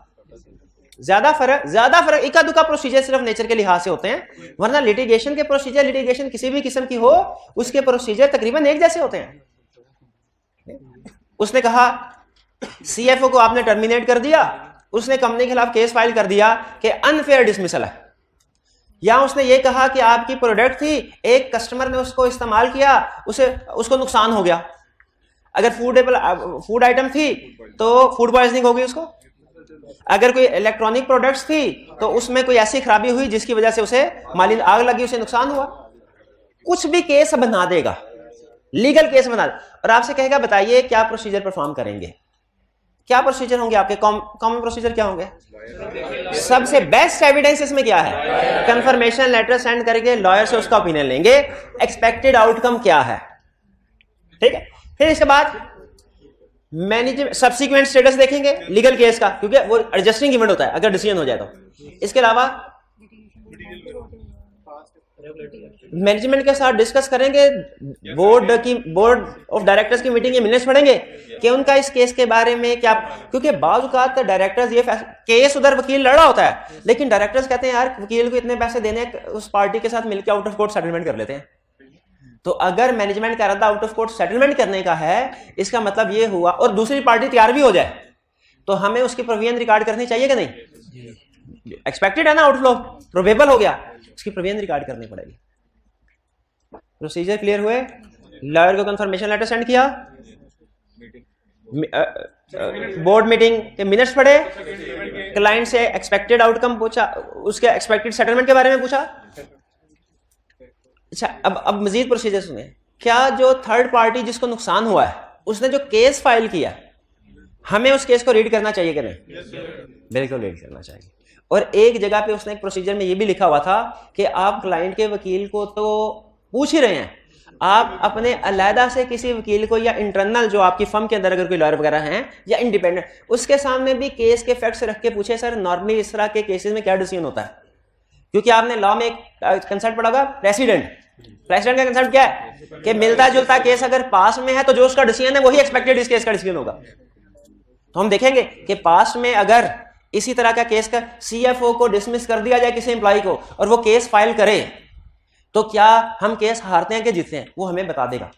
ज्यादा फर्क इक्का दुक्का प्रोसीजर सिर्फ नेचर के लिहाज से होते हैं, वरना लिटिगेशन के प्रोसीजर, लिटिगेशन किसी भी किस्म की हो, उसके प्रोसीजर तकरीबन एक जैसे होते हैं। उसने कहा सीएफओ को आपने टर्मिनेट कर दिया, उसने कंपनी के खिलाफ केस फाइल कर दिया कि अनफेयर डिसमिसल है, या उसने ये कहा कि आपकी प्रोडक्ट थी, एक कस्टमर ने उसको इस्तेमाल किया, उसको नुकसान हो गया। अगर फूड आइटम थी तो फूड पॉइजनिंग हो गई उसको, अगर कोई इलेक्ट्रॉनिक प्रोडक्ट्स थी तो उसमें कोई ऐसी खराबी हुई जिसकी वजह से उसे माली आग लगी, उसे नुकसान हुआ। कुछ भी केस बना देगा, लीगल केस बना दे, और आपसे कहेगा बताइए क्या प्रोसीजर परफॉर्म करेंगे, क्या प्रोसीजर होंगे आपके, कॉमन प्रोसीजर क्या होंगे। सबसे बेस्ट एविडेंस इसमें क्या है, कंफर्मेशन लेटर सेंड करके लॉयर से उसका ओपिनियन लेंगे, एक्सपेक्टेड आउटकम क्या है, ठीक है। फिर इसके बाद मैनेजमेंट सब्सिक्वेंट स्टेटस देखेंगे लीगल केस का, क्योंकि वो एडजस्टिंग इवेंट होता है अगर डिसीजन हो जाए तो। इसके अलावा मैनेजमेंट के साथ डिस्कस करेंगे, बोर्ड ऑफ डायरेक्टर्स की मीटिंग के मिनट्स पढ़ेंगे कि उनका इस केस के बारे में क्या, क्योंकि बाज़ औक़ात डायरेक्टर्स ये केस उधर वकील लड़ रहा होता है, लेकिन डायरेक्टर्स कहते हैं यार वकील को इतने पैसे देने, उस पार्टी के साथ मिलकर आउट ऑफ कोर्ट सेटलमेंट कर लेते हैं। तो अगर मैनेजमेंट का इरादा आउट ऑफ कोर्ट सेटलमेंट करने का है, इसका मतलब ये हुआ, और दूसरी पार्टी तैयार भी हो जाए, तो हमें उसकी प्रोविजन रिकॉर्ड करनी चाहिए कि नहीं। एक्सपेक्टेड है ना आउटफ्लो, प्रोबेबल हो गया, उसकी प्रोविजन रिकॉर्ड करनी पड़ेगी। प्रोसीजर क्लियर हुए, लॉयर को कंफर्मेशन लेटर सेंड किया, बोर्ड मीटिंग के मिनट्स पढ़े, क्लाइंट से एक्सपेक्टेड आउटकम पूछा, उसके एक्सपेक्टेड सेटलमेंट के बारे में पूछा। अच्छा, अब मजीद प्रोसीजर सुने। क्या जो थर्ड पार्टी जिसको नुकसान हुआ है, उसने जो केस फाइल किया, हमें उस केस को रीड करना चाहिए कि नहीं? बिल्कुल रीड करना चाहिए। और एक जगह पे उसने एक प्रोसीजर में ये भी लिखा हुआ था कि आप क्लाइंट के वकील को तो पूछ ही रहे हैं, आप अपने अलहदा से किसी वकील को या इंटरनल जो आपकी फर्म के अंदर अगर कोई लॉयर वगैरह हैं या इंडिपेंडेंट, उसके सामने भी केस के फैक्ट्स रख के पूछे सर नॉर्मली इस तरह के केसेस में क्या डिसीजन होता है, क्योंकि आपने लॉ में एक कंसेप्ट पढ़ा होगा प्रेसिडेंट का कंसेप्ट क्या है कि मिलता जुलता केस अगर पास में है तो जो उसका डिसीजन है वही एक्सपेक्टेड इस केस का डिसीजन होगा। तो हम देखेंगे कि पास्ट में अगर इसी तरह का केस का सीएफओ को डिसमिस कर दिया जाए किसी एम्प्लॉय को और वो केस फाइल करे तो क्या हम केस हारते हैं कि जीतते हैं, वो हमें बता देगा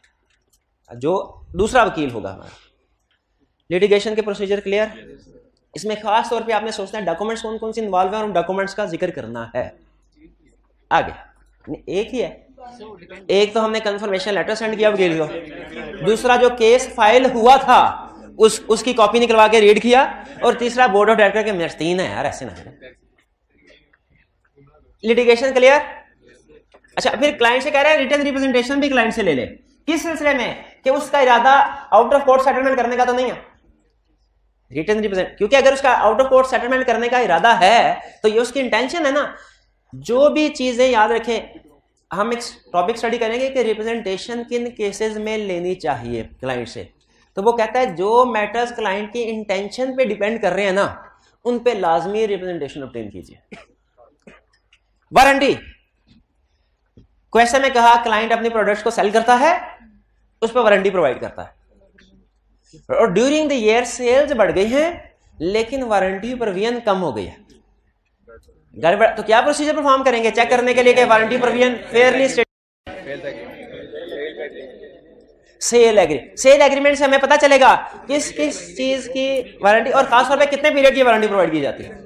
जो दूसरा वकील होगा हमारा। लिटिगेशन के प्रोसीजर क्लियर। इसमें खास तौर पे आपने सोचना है डॉक्यूमेंट्स कौन कौन से इन्वॉल्व हैं और उन डॉक्यूमेंट्स का जिक्र करना है। आगे एक ही है, एक तो हमने कंफर्मेशन लेटर सेंड किया वकील को, दूसरा जो केस फाइल हुआ था उसकी कॉपी निकलवा के रीड किया, और तीसरा बोर्ड ऑफ डायरेक्टर के मिनट्स। तीन है यार, ऐसे ना। Litigation clear. अच्छा, फिर क्लाइंट से कह रहे हैं रिटन रिप्रेजेंटेशन भी क्लाइंट से ले ले। किस सिलसिले में कि उसका इरादा आउट ऑफ कोर्ट सेटलमेंट करने का तो नहीं है। रिटन रिप्रेजेंट, क्योंकि अगर उसका आउट ऑफ कोर्ट सेटलमेंट करने का इरादा है तो ये उसकी इंटेंशन है ना। जो भी चीजें याद रखें, हम एक टॉपिक स्टडी करेंगे कि रिप्रेजेंटेशन किन केसेस में लेनी चाहिए क्लाइंट से। तो वो कहता है जो मैटर्स क्लाइंट की इंटेंशन पे डिपेंड कर रहे हैं ना, उन पे लाजमी रिप्रेजेंटेशन ऑब्टेन कीजिए। वारंटी क्वेश्चन में कहा क्लाइंट अपने प्रोडक्ट्स को सेल करता है, उस पर वारंटी प्रोवाइड करता है, और ड्यूरिंग द ईयर सेल्स बढ़ गई हैं लेकिन वारंटी प्रोविजन कम हो गई है। तो क्या प्रोसीजर परफॉर्म करेंगे चेक करने के लिए कि warranty provision Fairlie sale agreement से हमें पता चलेगा किस किस चीज की वारंटी और खासतौर पे कितने पीरियड की वारंटी प्रोवाइड की जाती है।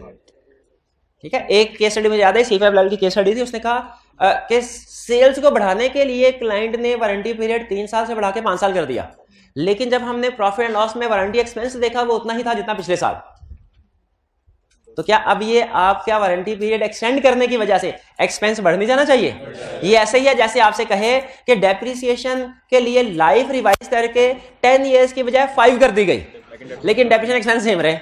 ठीक है, एक केस स्टडी में याद है, सीफा लाल की केस स्टडी थी, उसने कहा कि सेल्स को बढ़ाने के लिए क्लाइंट ने वारंटी पीरियड 3 साल से बढ़ा के 5 साल कर दिया, लेकिन जब हमने प्रॉफिट एंड लॉस में वारंटी एक्सपेंस देखा वो उतना ही था जितना पिछले साल। तो क्या अब ये आपका वारंटी पीरियड एक्सटेंड करने की वजह से एक्सपेंस बढ़ नहीं जाना चाहिए? ये ऐसे ही है जैसे आपसे कहे कि डेप्रिसिएशन के लिए लाइफ रिवाइज करके 10 इयर्स की बजाय 5 कर दी गई, लेकिन डेप्रिसिएशन एक्सपेंस सेम रहे।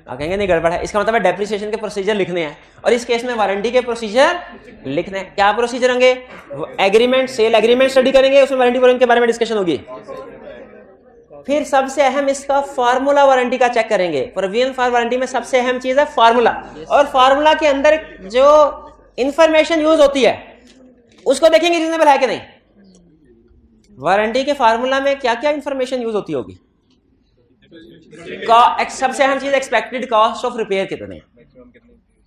आप कहेंगे नहीं गड़बड़ है, इसका मतलब है डेप्रिसिएशन के प्रोसीजर लिखने हैं और इस केस में वारंटी के प्रोसीजर लिखने हैं। क्या प्रोसीजर होंगे? एग्रीमेंट, सेल एग्रीमेंट स्टडी करेंगे, उसमें वारंटी प्रोविजन के बारे में डिस्कशन होगी। फिर सबसे अहम इसका फार्मूला वारंटी का चेक करेंगे। प्रोविजन फॉर वारंटी में सबसे अहम चीज है फार्मूला, और फार्मूला के अंदर जो इंफॉर्मेशन यूज होती है उसको देखेंगे रीजनेबल है कि नहीं। वारंटी के फार्मूला में क्या क्या इंफॉर्मेशन यूज होती होगी? सबसे अहम चीज एक्सपेक्टेड कॉस्ट ऑफ रिपेयर कितने,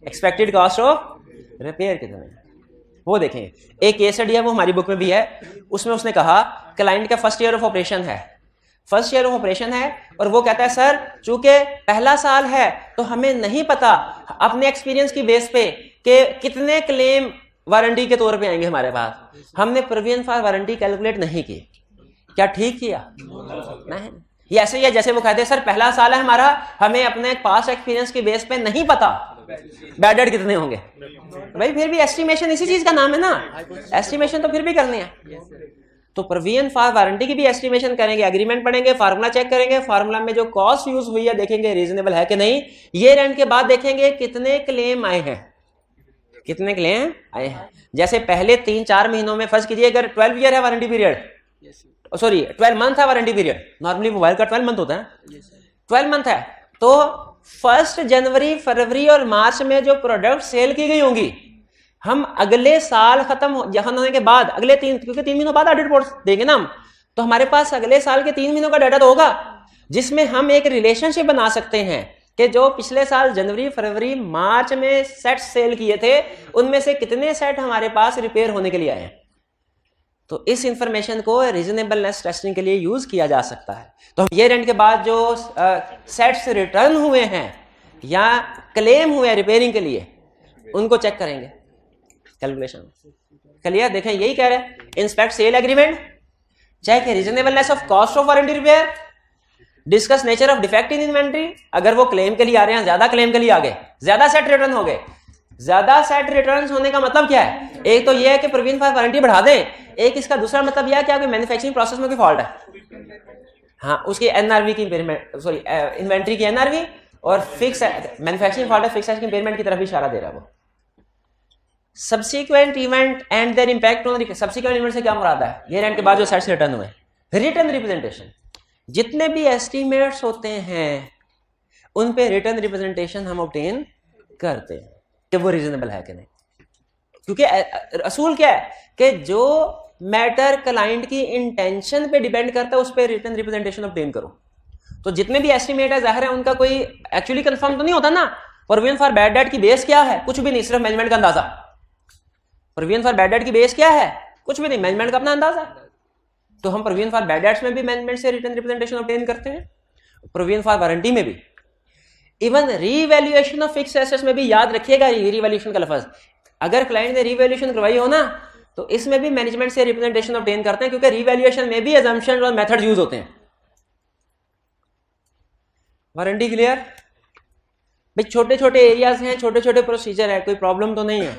एक्सपेक्टेड कॉस्ट ऑफ रिपेयर कितने, वो देखेंगे। एक केस स्टडी है, वो हमारी बुक में भी है, उसमें उसने कहा क्लाइंट का फर्स्ट ईयर ऑफ ऑपरेशन है, और वो कहता है सर चूंकि पहला साल है तो हमें नहीं पता अपने एक्सपीरियंस की बेस पे कि कितने क्लेम वारंटी के तौर पे आएंगे हमारे पास, हमने प्रोविजन फॉर वारंटी कैलकुलेट नहीं की। क्या ठीक किया? नहीं। ये ऐसे ही है जैसे वो कहते हैं सर पहला साल है हमारा, हमें अपने पास एक्सपीरियंस की बेस पे नहीं पता बैड डेट कितने होंगे। भाई फिर भी एस्टिमेशन इसी चीज का नाम है ना, एस्टिमेशन तो फिर भी करनी है। तो प्रोविजन फॉर वारंटी की भी एस्टिमेशन करेंगे, एग्रीमेंट पढ़ेंगे, फार्मूला चेक करेंगे, फार्मूला में जो कॉस्ट यूज हुई है देखेंगे रीजनेबल है कि नहीं। ईयर एंड के बाद देखेंगे कितने क्लेम आए हैं, कितने क्लेम आए हैं। जैसे पहले 3-4 महीनों में फर्स्ट कीजिए, अगर 12 ईयर है वारंटी पीरियड, सॉरी 12 मंथ है वारंटी पीरियड, नॉर्मली मोबाइल का 12 मंथ होता है, 12 मंथ है, तो 1 जनवरी, फरवरी और मार्च में जो प्रोडक्ट सेल की गई होंगी, हम अगले साल खत्म होने के बाद अगले 3 महीनों बाद ऑडिट रिपोर्ट देंगे ना हम, तो हमारे पास अगले साल के 3 महीनों का डाटा तो होगा, जिसमें हम एक रिलेशनशिप बना सकते हैं कि जो पिछले साल जनवरी, फरवरी, मार्च में सेट सेल किए थे उनमें से कितने सेट हमारे पास रिपेयर होने के लिए आए हैं। तो इस इंफॉर्मेशन को रीजनेबलनेस टेस्टिंग के लिए यूज किया जा सकता है। तो हम ईयर एंड के बाद जो सेट्स रिटर्न हुए हैं या क्लेम हुए रिपेयरिंग के लिए उनको चेक करेंगे कैलकुलेशन। क्लियर? देखें यही कह रहे हैं, inspect sale agreement, check reasonableness of cost of warranty repair, discuss nature of defect in inventory. अगर वो क्लेम के लिए आ रहे हैं, ज्यादा क्लेम के लिए आ गए, ज्यादा सेट रिटर्न हो गए। ज्यादा सेट रिटर्न होने का मतलब क्या है? एक तो यह है कि प्रोविजन फॉर वारंटी बढ़ा दें, एक इसका दूसरा मतलब यह है कि आपकी मैन्युफैक्चरिंग प्रोसेस में कोई फॉल्ट है, हाँ उसकी एनआरवी की इम्पेयरमेंट, सॉरी इन्वेंट्री की एनआरवी, और फिक्स मैन्युफैक्चरिंग फॉल्ट है, फिक्स की इम्पेयरमेंट की तरफ भी इशारा दे रहा है वो। Subsequent event and their impact on subsequent event से क्या मुराद है? ईयर एंड के बाद जो सेट्स रिटर्न हुए, रिटर्न रिप्रेजेंटेशन। जितने भी एस्टीमेट्स होते हैं उन पे रिटर्न रिप्रेजेंटेशन हम ऑब्टेन करते हैं कि वो रीजनेबल है कि नहीं, क्योंकि असूल क्या है कि जो मैटर क्लाइंट की इंटेंशन पे डिपेंड करता है उस पर रिटर्न रिप्रेजेंटेशन ऑब्टेन करो। तो जितने भी एस्टीमेट है जाहिर है उनका कोई एक्चुअली कंफर्म तो नहीं होता ना। प्रोविजन फॉर बैड डेट की बेस क्या है? कुछ भी नहीं, सिर्फ मैनेजमेंट का अंदाजा। प्रोविजन फॉर बैड डेट की बेस क्या है? कुछ भी नहीं, मैनेजमेंट का अपना अंदाजा। तो हम प्रोविजन फॉर बैड डेट्स में भी मैनेजमेंट से रिटर्न रिप्रेजेंटेशन ऑब्टेन करते हैं, प्रोविजन फॉर वारंटी में भी। Even revaluation of fixed assets में भी याद रखिएगा रीवैल्यूएशन का लफ्ज। अगर क्लाइंट ने रीवैल्यूएशन करवाई हो ना तो इसमें भी मैनेजमेंट से रिप्रेजेंटेशन ऑब्टेन करते हैं, क्योंकि रीवैल्यूएशन में भी अजम्पशन और मेथड यूज होते हैं। Warranty clear? भाई छोटे छोटे एरियाज हैं, छोटे छोटे प्रोसीजर है, कोई प्रॉब्लम तो नहीं है।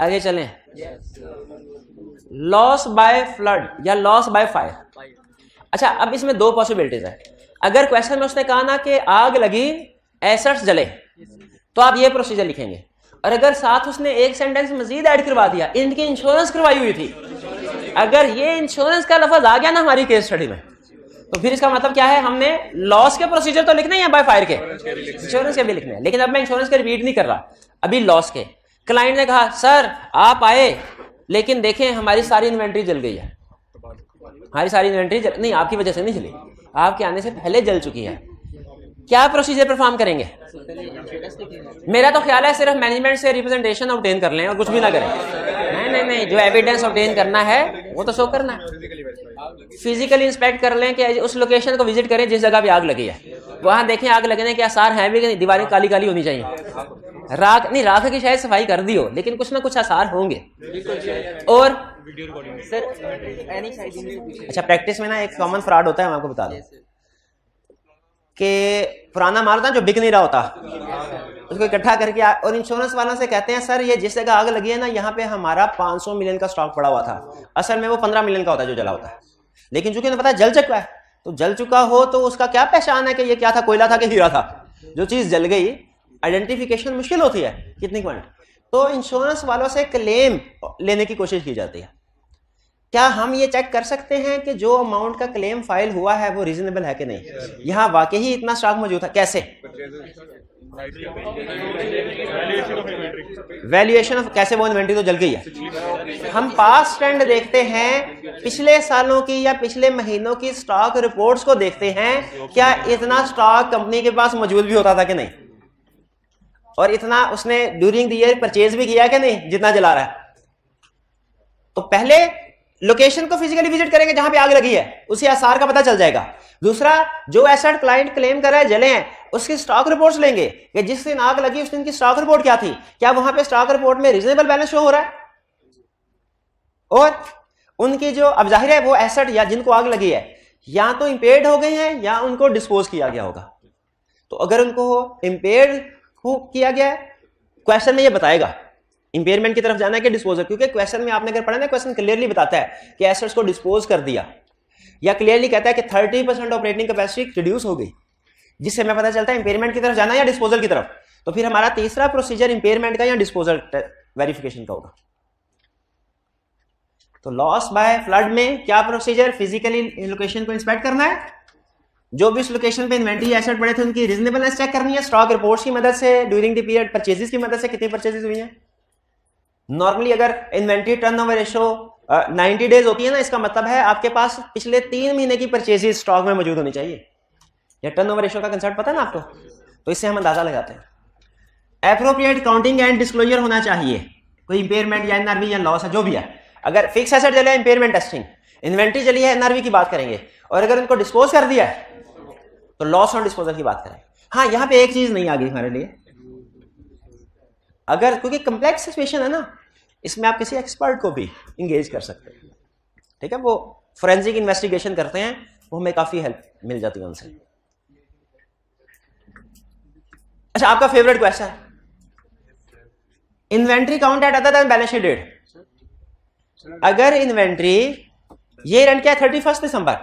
आगे चलें। लॉस बाय फ्लड या लॉस बाय फायर। अच्छा, अब इसमें दो पॉसिबिलिटीज है। अगर क्वेश्चन में उसने कहा ना कि आग लगी, एसेट्स जले, तो आप ये प्रोसीजर लिखेंगे। और अगर साथ उसने एक सेंटेंस मजीद ऐड करवा दिया, इनकी इंश्योरेंस करवाई हुई थी, अगर ये इंश्योरेंस का लफ्ज आ गया ना हमारी केस स्टडी में, तो फिर इसका मतलब क्या है? हमने लॉस के प्रोसीजर तो लिखने हैं बाय फायर के, इंश्योरेंस के भी लिखने हैं। लेकिन अब मैं इंश्योरेंस के रिपीट नहीं कर रहा, अभी लॉस के। क्लाइंट ने कहा सर आप आए लेकिन देखें हमारी सारी इन्वेंट्री जल गई है। हमारी सारी इन्वेंट्री नहीं, आपकी वजह से नहीं जली, आपके आने से पहले जल चुकी है। क्या प्रोसीजर परफॉर्म करेंगे? मेरा तो ख्याल है सिर्फ मैनेजमेंट से रिप्रेजेंटेशन ऑब्टेन कर लें और कुछ भी ना करें। नहीं, जो एविडेंस ऑब्टेन करना है वो तो शो करना है। फिजिकली इंस्पेक्ट कर लें कि उस लोकेशन को विजिट करें जिस जगह पे आग लगी है, वहां देखें आग लगने के आसार हैं भी कि नहीं। दीवारें काली काली होनी चाहिए, राख नहीं, राख की शायद सफाई कर दी हो लेकिन कुछ ना कुछ आसार होंगे। और अच्छा, प्रैक्टिस में ना एक कॉमन फ्रॉड होता है, मैं आपको बता दूं कि पुराना माल था जो बिक नहीं रहा होता, उसको इकट्ठा करके और इंश्योरेंस वाला से कहते हैं सर ये जिस जगह आग लगी है ना यहाँ पे हमारा 500 मिलियन का स्टॉक पड़ा हुआ था, असल में वो 15 मिलियन का होता है जो जला होता है। लेकिन चूंकि उन्हें पता है जल चुका है, तो जल चुका हो तो उसका क्या पहचान है कि ये क्या था, कोयला था कि हीरा था? जो चीज जल गई आइडेंटिफिकेशन मुश्किल होती है कितनी पॉइंट। तो इंश्योरेंस वालों से क्लेम लेने की कोशिश की जाती है। क्या हम ये चेक कर सकते हैं कि जो अमाउंट का क्लेम फाइल हुआ है वो रीजनेबल है कि नहीं? यहाँ वाकई ही इतना स्टॉक मौजूद था? कैसे? वैल्यूएशन ऑफ कैसे? वो इन्वेंट्री तो जल गई है। हम पास्ट ट्रेंड देखते हैं, पिछले सालों की या पिछले महीनों की स्टॉक रिपोर्ट्स को देखते हैं, क्या इतना स्टॉक कंपनी के पास मौजूद भी होता था कि नहीं, और इतना उसने ड्यूरिंग द ईयर परचेज भी किया कि नहीं जितना जला रहा है। तो पहले लोकेशन को फिजिकली विजिट करेंगे जहां पे आग लगी है, उसी आसार का पता चल जाएगा। दूसरा, जो एसेट क्लाइंट क्लेम कर रहा है जले हैं, उसकी स्टॉक रिपोर्ट्स लेंगे कि जिस दिन आग लगी उस दिन की स्टॉक रिपोर्ट क्या थी, क्या वहां पे स्टॉक रिपोर्ट में रीजनेबल बैलेंस शो हो रहा है। और उनकी जो, अब जाहिर है वो एसेट या जिनको आग लगी है या तो इंपेयर्ड हो गए हैं या उनको डिस्पोज किया गया होगा। तो अगर उनको इंपेयर्ड किया गया है, क्वेश्चन में ये बताएगा इंपेयरमेंट की तरफ जाना है कि डिस्पोजल, क्योंकि क्वेश्चन में आपने अगर पढ़ा ना, क्वेश्चन क्लियरली बताता है कि एसेट्स को डिस्पोज कर दिया, या क्लियरली कहता है कि 30% ऑपरेटिंग कैपेसिटी रिड्यूस हो गई, जिससे हमें पता चलता है इंपेयरमेंट की तरफ जाना या डिस्पोजल की तरफ। तो फिर हमारा तीसरा प्रोसीजर इंपेयरमेंट का या डिस्पोजल वेरिफिकेशन का होगा। तो लॉस बाय फ्लड में क्या प्रोसीजर? फिजिकली लोकेशन को इंस्पेक्ट करना है, जो भी उस लोकेशन पे इन्वेंट्री एसेट पड़े थे उनकी रीजनेबलनेस चेक करनी है, स्टॉक रिपोर्ट्स की मदद से, ड्यूरिंग द पीरियड परचेजेस की मदद से कितनी परचेजेस हुई हैं। नॉर्मली अगर इन्वेंट्री टर्नओवर रेशो 90 डेज होती है ना, इसका मतलब है आपके पास पिछले 3 महीने की परचेजेस स्टॉक में मौजूद होनी चाहिए। या टर्नओवर रेशो का कंसेप्ट पता है ना आपको? तो इससे हम अंदाजा लगाते हैं। एप्रोप्रिएट काउंटिंग एंड डिस्क्लोजर होना चाहिए, कोई इंपेयरमेंट या एनआरवी या लॉस है जो भी है। अगर फिक्स एसेट जले है इंपेयरमेंट टेस्टिंग, इन्वेंट्री चली है एनआरवी की बात करेंगे, और अगर उनको डिस्पोज कर दिया है तो लॉस ऑन डिस्पोजल की बात करें। हाँ, यहां पे एक चीज नहीं आ गई हमारे लिए, अगर क्योंकि कंप्लेक्स सिचुएशन है ना, इसमें आप किसी एक्सपर्ट को भी इंगेज कर सकते हैं। ठीक है, वो फोरेंसिक इन्वेस्टिगेशन करते हैं, वो हमें काफी हेल्प मिल जाती है उनसे। अच्छा, आपका favourite question, inventory count at other than balance sheet date. अगर इन्वेंट्री ये रन क्या है 31 दिसंबर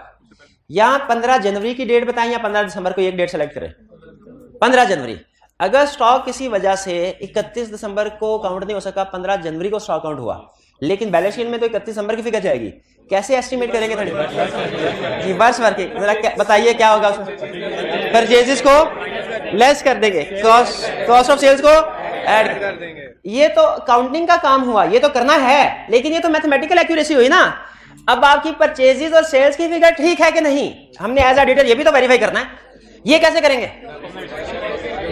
या 15 जनवरी की डेट बताएं, या 15 दिसंबर को एक डेट सेलेक्ट करें, 15 जनवरी। अगर स्टॉक किसी वजह से 31 दिसंबर को काउंट नहीं हो सका, 15 जनवरी को स्टॉक काउंट हुआ, लेकिन बैलेंस शीट में तो 31 दिसंबर की फिगर जाएगी, कैसे एस्टिमेट करेंगे? रिवर्स वर्किंग, जरा बताइए क्या होगा उसमें? परचेजेस को लेस कर देंगे, कॉस्ट ऑफ सेल्स को ऐड कर देंगे। ये तो काउंटिंग का काम हुआ, ये तो करना है, लेकिन ये तो मैथमेटिकल एक्यूरेसी हुई ना। अब आपकी परचेजेस और सेल्स की फिगर ठीक है कि नहीं, हमने एज ऑडिटर ये भी तो वेरीफाई करना है। ये कैसे करेंगे?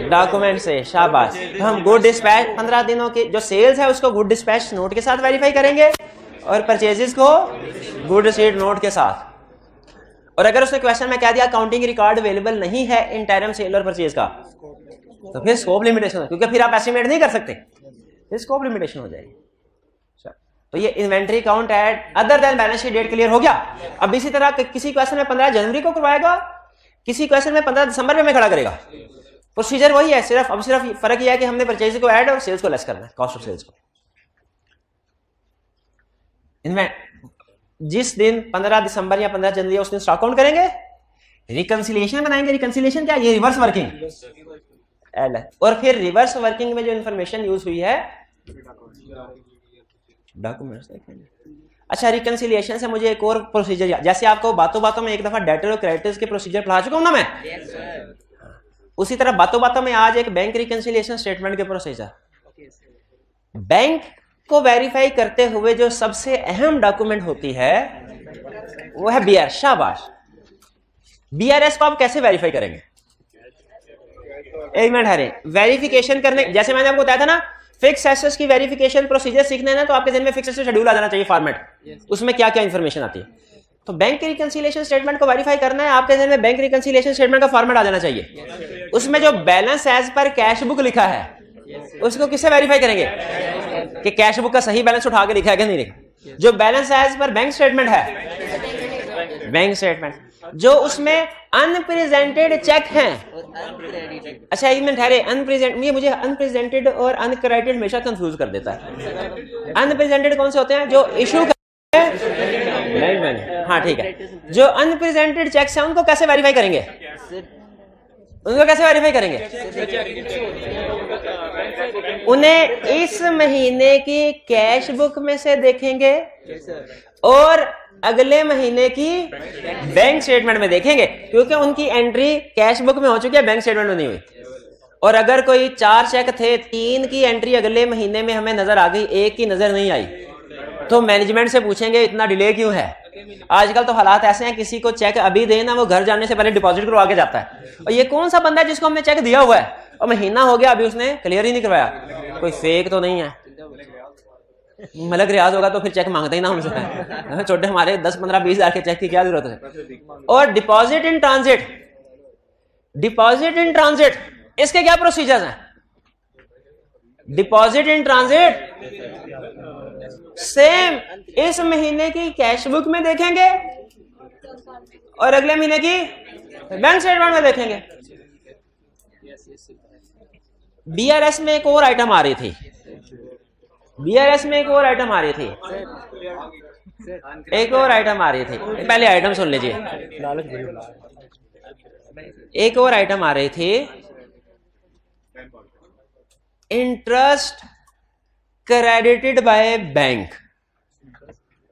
डॉक्यूमेंट से। शाबाश। तो हम गुड डिस्पैच 15 दिनों की जो सेल्स है उसको गुड डिस्पैच नोट के साथ वेरीफाई करेंगे और परचेजेस को गुड रिसीट नोट के साथ। और अगर उसने क्वेश्चन में कह दिया काउंटिंग रिकॉर्ड अवेलेबल नहीं है इंटरम सेल और परचेज का, तो फिर स्कोप लिमिटेशन है, क्योंकि फिर आप एस्टिमेट नहीं कर सकते, फिर स्कोप लिमिटेशन हो जाएगी। तो ये inventory count at other than balance sheet date clear हो गया। अब इसी तरह किसी क्वेश्चन में 15 जनवरी को करवाएगा, किसी क्वेश्चन में 15 दिसंबर में खड़ा करेगा। प्रोसीजर वही है, सिर्फ फर्क यह है कि हमने परचेज को ऐड और सेल्स को लेस करना है, कॉस्ट ऑफ सेल्स को। जिस दिन 15 दिसंबर या 15 जनवरी उस दिन स्टॉक काउंट करेंगे, रिकंसिलिएशन बनाएंगे। रिकंसिलिएशन क्या? ये रिवर्स वर्किंग एल है। और फिर रिवर्स वर्किंग में जो इंफॉर्मेशन यूज हुई है डॉक्यूमेंट्स देखेंगे। अच्छा, रिकंसिलिएशन से मुझे एक और प्रोसीजर, जैसे आपको बातों बातों में एक दफा डेटर और क्रेडिटर्स के प्रोसीजर पढ़ा चुका हूं ना मैं, उसी तरह बातों बातों में आज एक बैंक रिकंसिलिएशन स्टेटमेंट के प्रोसीजर। बैंक को वेरीफाई करते हुए जो सबसे अहम डॉक्यूमेंट होती है वो है बीआर। शाबाश। बीआरएस को आप कैसे वेरीफाई करेंगे? एक मिनट हरे, वेरिफिकेशन करने, जैसे मैंने आपको बताया था ना, फिक्स एसेट्स की वेरिफिकेशन प्रोसीजर सीखने ना, तो आपके दिन में फिक्स एसेट शेड्यूल आ जाना चाहिए फॉर्मेट, उसमें क्या क्या इंफॉर्मेशन आती है। तो बैंक रिकंसिलिएशन स्टेटमेंट को वेरीफाई करना है, आपके दिन में बैंक रिकंसिलिएशन स्टेटमेंट का फॉर्मेट आ जाना चाहिए। उसमें जो balance as per cash book लिखा है उसको किससे वेरीफाई करेंगे कि कैश बुक का सही बैलेंस उठा के लिखा है कि नहीं लिखा। जो balance as per bank statement है, बैंक स्टेटमेंट, जो उसमें अनप्रेजेंटेड चेक हैं। अच्छा एक मिनट ठहरे, मुझे अनप्रेजेंटेड और अनक्रेडिटेड हमेशा कंफ्यूज कर देता है। अनप्रेजेंटेड कौन से होते हैं? जो इशू हाँ ठीक है। जो अनप्रेजेंटेड चेक्स हैं उनको कैसे वेरीफाई करेंगे? उनको कैसे वेरीफाई करेंगे? उन्हें इस महीने की कैश बुक में से देखेंगे और अगले महीने की बैंक स्टेटमेंट में देखेंगे, क्योंकि उनकी एंट्री कैश बुक में हो चुकी है, बैंक स्टेटमेंट में नहीं हुई। और अगर कोई 4 चेक थे, 3 की एंट्री अगले महीने में हमें नजर आ गई, 1 की नजर नहीं आई, तो मैनेजमेंट से पूछेंगे इतना डिले क्यों है। आजकल तो हालात ऐसे हैं, किसी को चेक अभी देना, वो घर जाने से पहले डिपॉजिट करवा के जाता है। और ये कौन सा बंदा है जिसको हमने चेक दिया हुआ है और महीना हो गया अभी उसने क्लियर ही नहीं करवाया? कोई फेक तो नहीं है? मलक रियाज होगा तो फिर चेक मांगते ही ना हमसे। छोटे हमारे 10, 15, 20 हजार के चेक की क्या जरूरत है? और deposit in transit, deposit in transit, इसके क्या प्रोसीजर्स हैं? डिपॉजिट इन ट्रांजिट सेम इस महीने की कैश बुक में देखेंगे और अगले महीने की बैंक स्टेटमेंट में देखेंगे। बीआरएस में एक और आइटम आ रही थी, बीआरएस में एक और आइटम आ रही थी, एक और आइटम आ रही थी। पहले आइटम सुन लीजिए। एक और आइटम आ रही थी, interest credited by bank.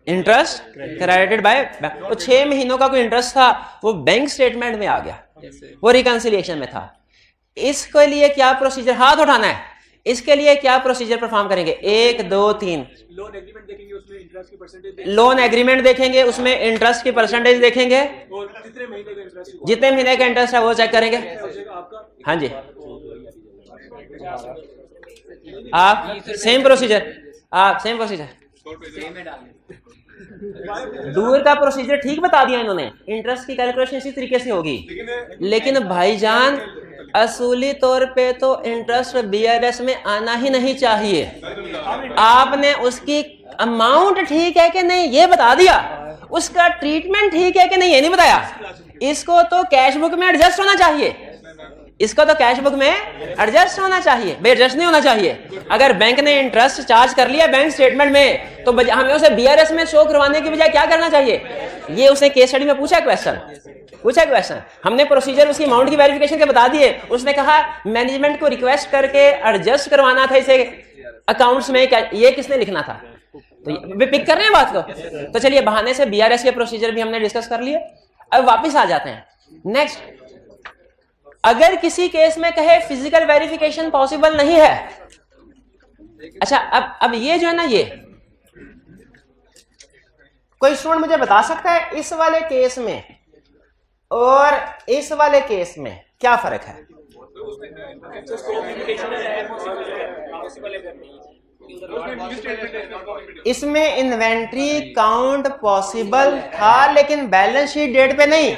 Interest credited by bank, तो 6 महीनों का कोई इंटरेस्ट था वो बैंक स्टेटमेंट में आ गया, वो रिकंसिलिएशन में था। इसके लिए क्या प्रोसीजर? हाथ उठाना है। इसके लिए क्या प्रोसीजर परफॉर्म करेंगे? 1, 2, 3 लोन एग्रीमेंट देखेंगे, उसमें इंटरेस्ट की परसेंटेज, लोन एग्रीमेंट देखेंगे, उसमें इंटरेस्ट की परसेंटेज देखेंगे, और जितने महीने का इंटरेस्ट है वो चेक करेंगे। हाँ जी, आप सेम प्रोसीजर, आप सेम प्रोसीजर, दूर का प्रोसीजर ठीक बता दिया इन्होंने। इंटरेस्ट की कैलकुलेशन इसी तरीके से होगी, लेकिन भाईजान असूली तौर पे तो इंटरेस्ट बीआरएस में आना ही नहीं चाहिए। आपने उसकी अमाउंट ठीक है कि नहीं ये बता दिया, उसका ट्रीटमेंट ठीक है कि नहीं ये नहीं बताया। इसको तो कैश बुक में एडजस्ट होना चाहिए, इसको तो कैश बुक में एडजस्ट होना चाहिए, एडजस्ट नहीं होना चाहिए। अगर बैंक ने इंटरेस्ट चार्ज कर लिया बैंक स्टेटमेंट में, तो हमें उसे बीआरएस में शो करवाने की बजाय क्या करना चाहिए? ये उसने केस स्टडी में पूछा क्वेश्चन, हमने प्रोसीजर उसकी अमाउंट की वेरिफिकेशन के बता दिए, उसने कहा मैनेजमेंट को रिक्वेस्ट करके एडजस्ट करवाना था इसे अकाउंट्स में, क्या ये किसने लिखना था? तो पिक कर रहे हैं बात को। तो चलिए बहाने से बीआरएस के प्रोसीजर भी हमने डिस्कस कर लिए। अब वापस आ जाते हैं नेक्स्ट, अगर किसी केस में कहे फिजिकल वेरिफिकेशन पॉसिबल नहीं है, अच्छा अब ये जो है ना, ये कोई स्टूडेंट मुझे बता सकता है इस वाले केस में और इस वाले केस में क्या फर्क है? इसमें इन्वेंट्री काउंट पॉसिबल था लेकिन बैलेंस शीट डेट पे नहीं,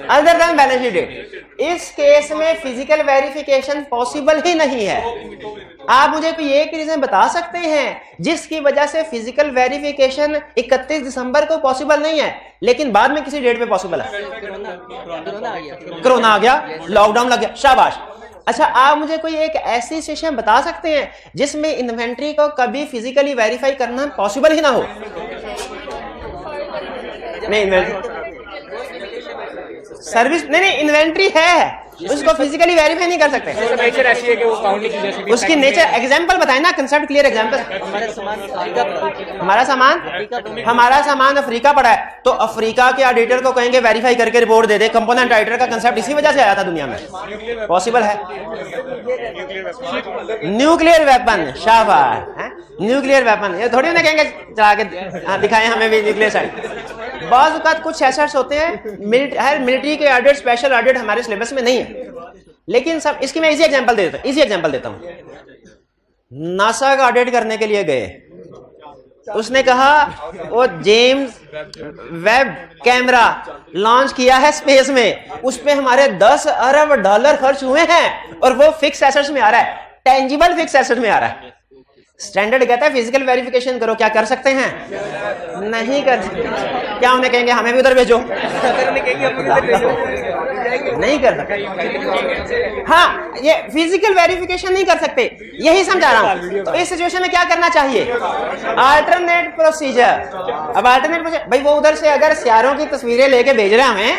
other than balance sheet date. इस केस में फिजिकल वेरिफिकेशन पॉसिबल ही नहीं है। आप मुझे कोई एक रीजन बता सकते हैं जिसकी वजह से फिजिकल वेरिफिकेशन 31 दिसंबर को पॉसिबल नहीं है लेकिन बाद में किसी डेट पे पॉसिबल है? कोरोना आ गया, लॉकडाउन लग गया, शाबाश। अच्छा, आप मुझे कोई एक ऐसी सिचुएशन बता सकते हैं जिसमें इन्वेंट्री को कभी फिजिकली वेरीफाई करना पॉसिबल ही ना हो? नहीं, सर्विस नहीं, इन्वेंट्री है, उसको फिजिकली वेरीफाई नहीं कर सकते। नेचर ऐसी है कि वो काउंट नहीं की जा सकती। उसकी नेचर एग्जांपल बताए ना, कंसेप्ट क्लियर एग्जांपल। हमारा सामान अफ्रीका पड़ा है, तो अफ्रीका के ऑडिटर को कहेंगे वेरीफाई करके रिपोर्ट दे दे। कंपोनेंट राइटर का कंसेप्ट इसी वजह से आया था दुनिया में, पॉसिबल है। न्यूक्लियर वेपन, शाबाश, न्यूक्लियर वेपन, ये थोड़ी ना कहेंगे चला के दिखाएं हमें भी न्यूक्लियर साइड। बाज़ औक़ात कुछ एसेट्स होते हैं, हर मिलिट्री के ऑडिट, स्पेशल ऑडिट हमारे सिलेबस में नहीं है, लेकिन सब इसकी मैं इजी एग्जांपल देता हूं। नासा का ऑडिट करने के लिए गए, उसने कहा वो जेम्स वेब कैमरा लॉन्च किया है स्पेस में, उस पे हमारे 10 अरब डॉलर खर्च हुए हैं और वो फिक्स एसेट्स में आ रहा है, टेंजिबल फिक्स एसेट में आ रहा है। स्टैंडर्ड कहता है फिजिकल वेरिफिकेशन करो, क्या कर सकते हैं? नहीं कर सकते। क्या उन्हें कहेंगे हमें भी उधर भेजो? नहीं कर सकते। हाँ, ये फिजिकल वेरिफिकेशन नहीं कर सकते, यही समझा रहा हूं। तो इस सिचुएशन में क्या करना चाहिए? Alternate procedure. अब अल्टरनेट प्रोसीजर, भाई वो उधर से अगर सियारों की तस्वीरें लेके भेज रहा है, हमें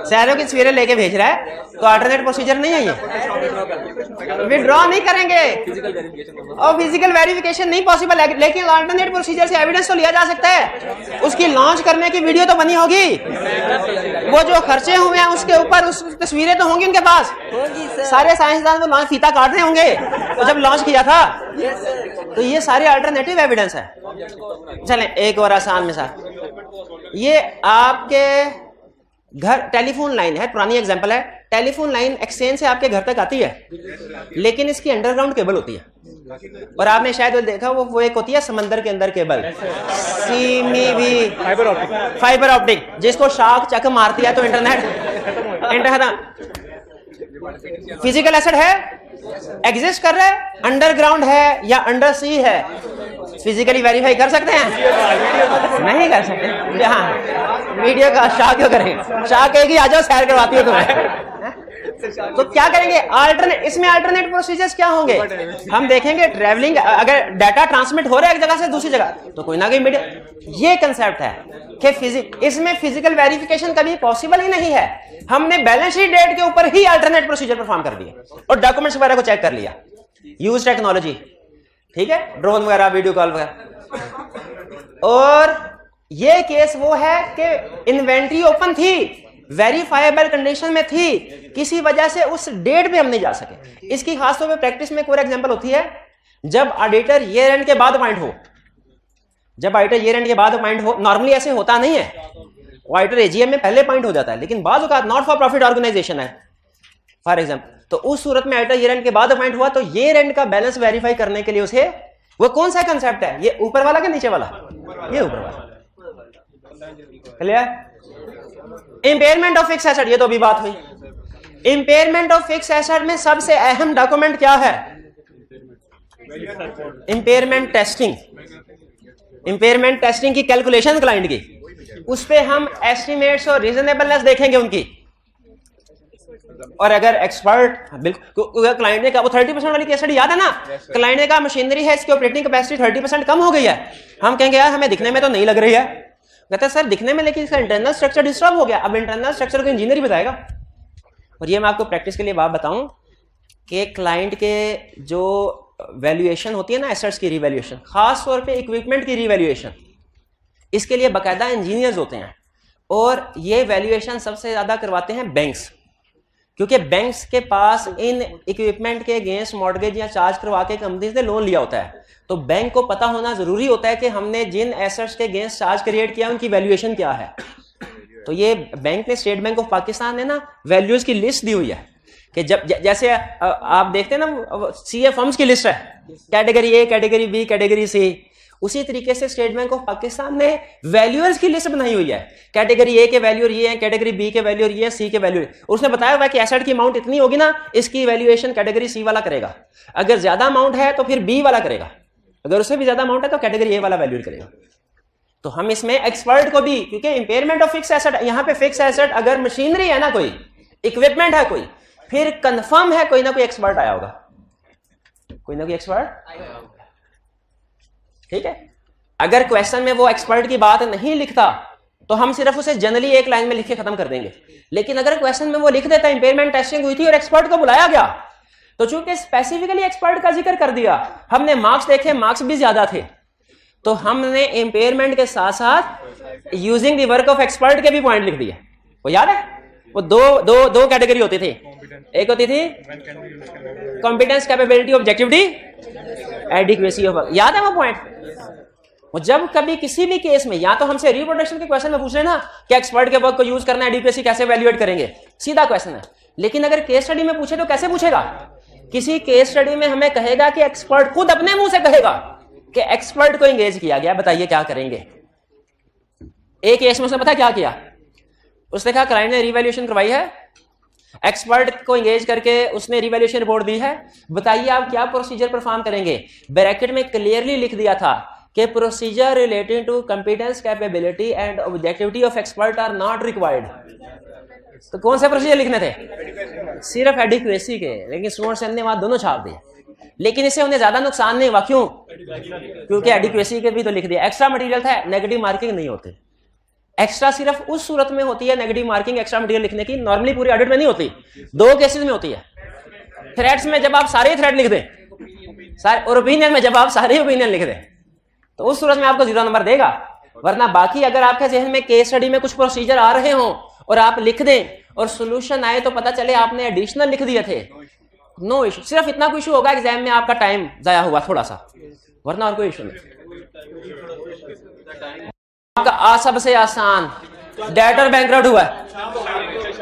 सियारों की तस्वीरें लेके भेज रहा है, तो अल्टरनेट प्रोसीजर नहीं है, ये विड्रॉ नहीं करेंगे और फिजिकल वेरिफिकेशन नहीं पॉसिबल है। लेकिन अल्टरनेट प्रोसीजर से एविडेंस तो लिया जा सकता है, उसकी लॉन्च करने की वीडियो तो बनी होगी, वो जो खर्चे हुए हैं उसके ऊपर उस तस्वीरें तो होंगी उनके पास, सारे साइंसदान वो लॉन्च फीता काट रहे होंगे तो जब लॉन्च किया था। तो ये सारे अल्टरनेटिव एविडेंस है। चलें एक और आसान मिसाल, ये आपके घर टेलीफोन लाइन है, पुरानी एग्जांपल है, टेलीफोन लाइन एक्सचेंज से आपके घर तक आती है, लेकिन इसकी अंडरग्राउंड केबल होती है, और आपने शायद देखा वो एक होती है समंदर के अंदर केबल, सीमीवी फाइबर ऑप्टिक, जिसको शार्क चक मारती है तो इंटरनेट फिजिकल एसेट है, एग्जिस्ट कर रहा है, अंडरग्राउंड है या अंडर सी है, फिजिकली वेरीफाई कर सकते हैं? नहीं कर सकते। हाँ, वीडियो का शाह क्यों करेंगे? शाह कहेगी आ जाओ सैर करवाती हो तुम्हें। तो क्या करेंगे? इसमें अल्टरनेट प्रोसीजर्स क्या होंगे? हम देखेंगे ट्रैवलिंग, अगर डाटा ट्रांसमिट हो रहा है एक जगह से दूसरी जगह, तो कोई ना कोई मीडिया, ये कंसेप्ट है कि इसमें फिजिकल वेरिफिकेशन कभी पॉसिबल ही नहीं है। हमने बैलेंस शीट डेट के ऊपर ही अल्टरनेट प्रोसीजर परफॉर्म कर दिए और डॉक्यूमेंट्स वगैरह को चेक कर लिया, यूज टेक्नोलॉजी, ठीक है, ड्रोन वगैरह, वीडियो कॉल वगैरह। और ये केस वो है कि इन्वेंट्री ओपन थी, वेरीफाइबल कंडीशन में थी, किसी वजह से उस डेट पे हम नहीं जा सके। इसकी खासतौर पे प्रैक्टिस में एक और एग्जांपल होती है, जब ऑडिटर ईयर एंड के बाद अपॉइंट हो, जब ऑडिटर ईयर एंड के बाद अपॉइंट हो, नॉर्मली ऐसे होता नहीं है, ऑडिटर एजीएम में पहले अपॉइंट हो जाता है, लेकिन बाज़ औक़ात नॉट फॉर प्रॉफिट ऑर्गेनाइजेशन है फॉर एग्जाम्पल, तो उस सूरत में ऑडिटर ईयर एंड के बाद अपॉइंट हुआ, तो ईयर एंड का बैलेंस वेरीफाई करने के लिए उसे, वो कौन सा कंसेप्ट है, ये ऊपर वाला कि नीचे वाला? ये ऊपर वाला। Clear? Impairment of fix asset, ये तो अभी बात हुई। इंपेयरमेंट ऑफ फिक्स एसेट में सबसे अहम डॉक्यूमेंट क्या है? Impairment testing. इंपेयरमेंट टेस्टिंग की कैलकुलेशन क्लाइंट की, उस पे हम एस्टिमेट्स और रीजनेबलनेस देखेंगे उनकी, और अगर एक्सपर्ट बिल्कुल क्लाइंट ने कहा, वो 30% वाली केस स्टडी याद है ना, क्लाइंट ने कहा मशीनरी है इसकी ऑपरेटिंग कैपेसिटी 30% कम हो गई है, हम कहेंगे यार हमें दिखने में तो नहीं लग रही है, कहता है सर दिखने में लेकिन इसका इंटरनल स्ट्रक्चर डिस्टर्ब हो गया। अब इंटरनल स्ट्रक्चर को इंजीनियर ही बताएगा। और ये मैं आपको प्रैक्टिस के लिए बात बताऊं कि क्लाइंट के जो वैल्यूएशन होती है ना एसेट्स की रिवैल्यूएशन, खास तौर पे इक्विपमेंट की रिवैल्यूएशन, इसके लिए बाकायदा इंजीनियर्स होते हैं और ये वैल्यूएशन सबसे ज्यादा करवाते हैं बैंक्स, क्योंकि बैंक्स के पास इन इक्विपमेंट के अगेंस्ट मॉर्गेज या चार्ज करवा के कंपनी से लोन लिया होता है। तो बैंक को पता होना जरूरी होता है कि हमने जिन एसेट्स के अगेंस्ट चार्ज क्रिएट किया उनकी वैल्यूएशन क्या है। तो ये बैंक ने, स्टेट बैंक ऑफ पाकिस्तान ने ना वैल्यूज की लिस्ट दी हुई है कि जब जैसे आप देखते हैं ना सीए फर्म्स की लिस्ट है, category A, category B, category C, उसी तरीके से स्टेट बैंक ऑफ पाकिस्तान ने वैल्यूअर्स की लिस्ट बनाई हुई है। कैटेगरी ए के वैल्यूअर ये है, कैटेगरी बी के वैल्यूअर ये है, सी के वैल्यूअर, उसने बताया हुआ है कि एसेट की अमाउंट इतनी होगी ना, इसकी वैल्यूएशन कैटेगरी सी वाला करेगा, अगर ज्यादा अमाउंट है तो फिर बी वाला करेगा, अगर उससे भी ज्यादा अमाउंट है तो कैटेगरी ए वाला वैल्यूअर करेगा। तो हम इसमें एक्सपर्ट को भी, क्योंकि इंपेयरमेंट ऑफ फिक्स एसेट, यहां पे फिक्स एसेट अगर मशीनरी है ना, कोई इक्विपमेंट है कोई, फिर कंफर्म है कोई ना कोई एक्सपर्ट आया होगा, कोई ना कोई एक्सपर्ट। ठीक है, अगर क्वेश्चन में वो एक्सपर्ट की बात नहीं लिखता तो हम सिर्फ उसे जनरली एक लाइन में लिख के खत्म कर देंगे, लेकिन अगर क्वेश्चन में वो लिख देता इंपेयरमेंट टेस्टिंग हुई थी और एक्सपर्ट को बुलाया गया, तो चूंकि स्पेसिफिकली एक्सपर्ट का जिक्र कर दिया, हमने मार्क्स देखे, मार्क्स भी ज्यादा थे, तो हमने इंपेयरमेंट के साथ साथ using the work of expert के भी पॉइंट लिख दिए। वो याद है, वो दो कैटेगरी होती थी, एक होती थी competence, capability, objectivity, adequacy of, याद है वो पॉइंट। वो जब कभी किसी भी केस में या तो हमसे रिप्रोडक्शन के क्वेश्चन में पूछ लेना कि एक्सपर्ट के वर्क को यूज करना, एडिक्वेसी कैसे वैल्यूएट करेंगे, सीधा क्वेश्चन है। लेकिन अगर केस स्टडी में पूछे तो कैसे पूछेगा, किसी केस स्टडी में हमें कहेगा कि एक्सपर्ट खुद अपने मुंह से कहेगा कि एक्सपर्ट को एंगेज किया गया, बताइए क्या करेंगे। एक केस में उसने पता क्या किया, उसने कहा क्लाइंट ने रिवैल्यूएशन करवाई है, एक्सपर्ट को एंगेज करके उसने रिवैल्यूएशन रिपोर्ट दी है, बताइए आप क्या प्रोसीजर परफॉर्म करेंगे। ब्रैकेट में क्लियरली लिख दिया था कि procedure relating to competence, capability and objectivity of expert are not required. तो कौन से प्रोसीजर लिखने थे, सिर्फ एडिक्वेसी के, लेकिन स्टूडेंट्स ने वहां दोनों छाप दिए। लेकिन इससे उन्हें ज्यादा नुकसान नहीं हुआ, क्यों, क्योंकि एडिक्वेसी के भी तो लिख दिया। एक्स्ट्रा मटेरियल था, नेगेटिव मार्किंग नहीं होती। एक्स्ट्रा सिर्फ उस सूरत में होती है नेगेटिव मार्किंग एक्स्ट्रा मटेरियल लिखने की, नॉर्मली पूरी ऑडिट में नहीं होती, दो केसेस में होती है। थ्रेड्स में जब आप सारे थ्रेड लिख दें, और ओपिनियन में जब आप सारे ओपिनियन लिख दें, तो उस सूरत में आपको 0 नंबर देगा। वरना बाकी अगर आपके जहन में केस स्टडी में कुछ प्रोसीजर आ रहे हों और आप लिख दें और सोल्यूशन आए तो पता चले आपने एडिशनल लिख दिए थे, नो इशू। सिर्फ इतना कोई इशू होगा एग्जाम में आपका टाइम जाया हुआ थोड़ा सा, वरना और कोई इशू नहीं। आपका सबसे आसान डेटर बैंकरप्ट हुआ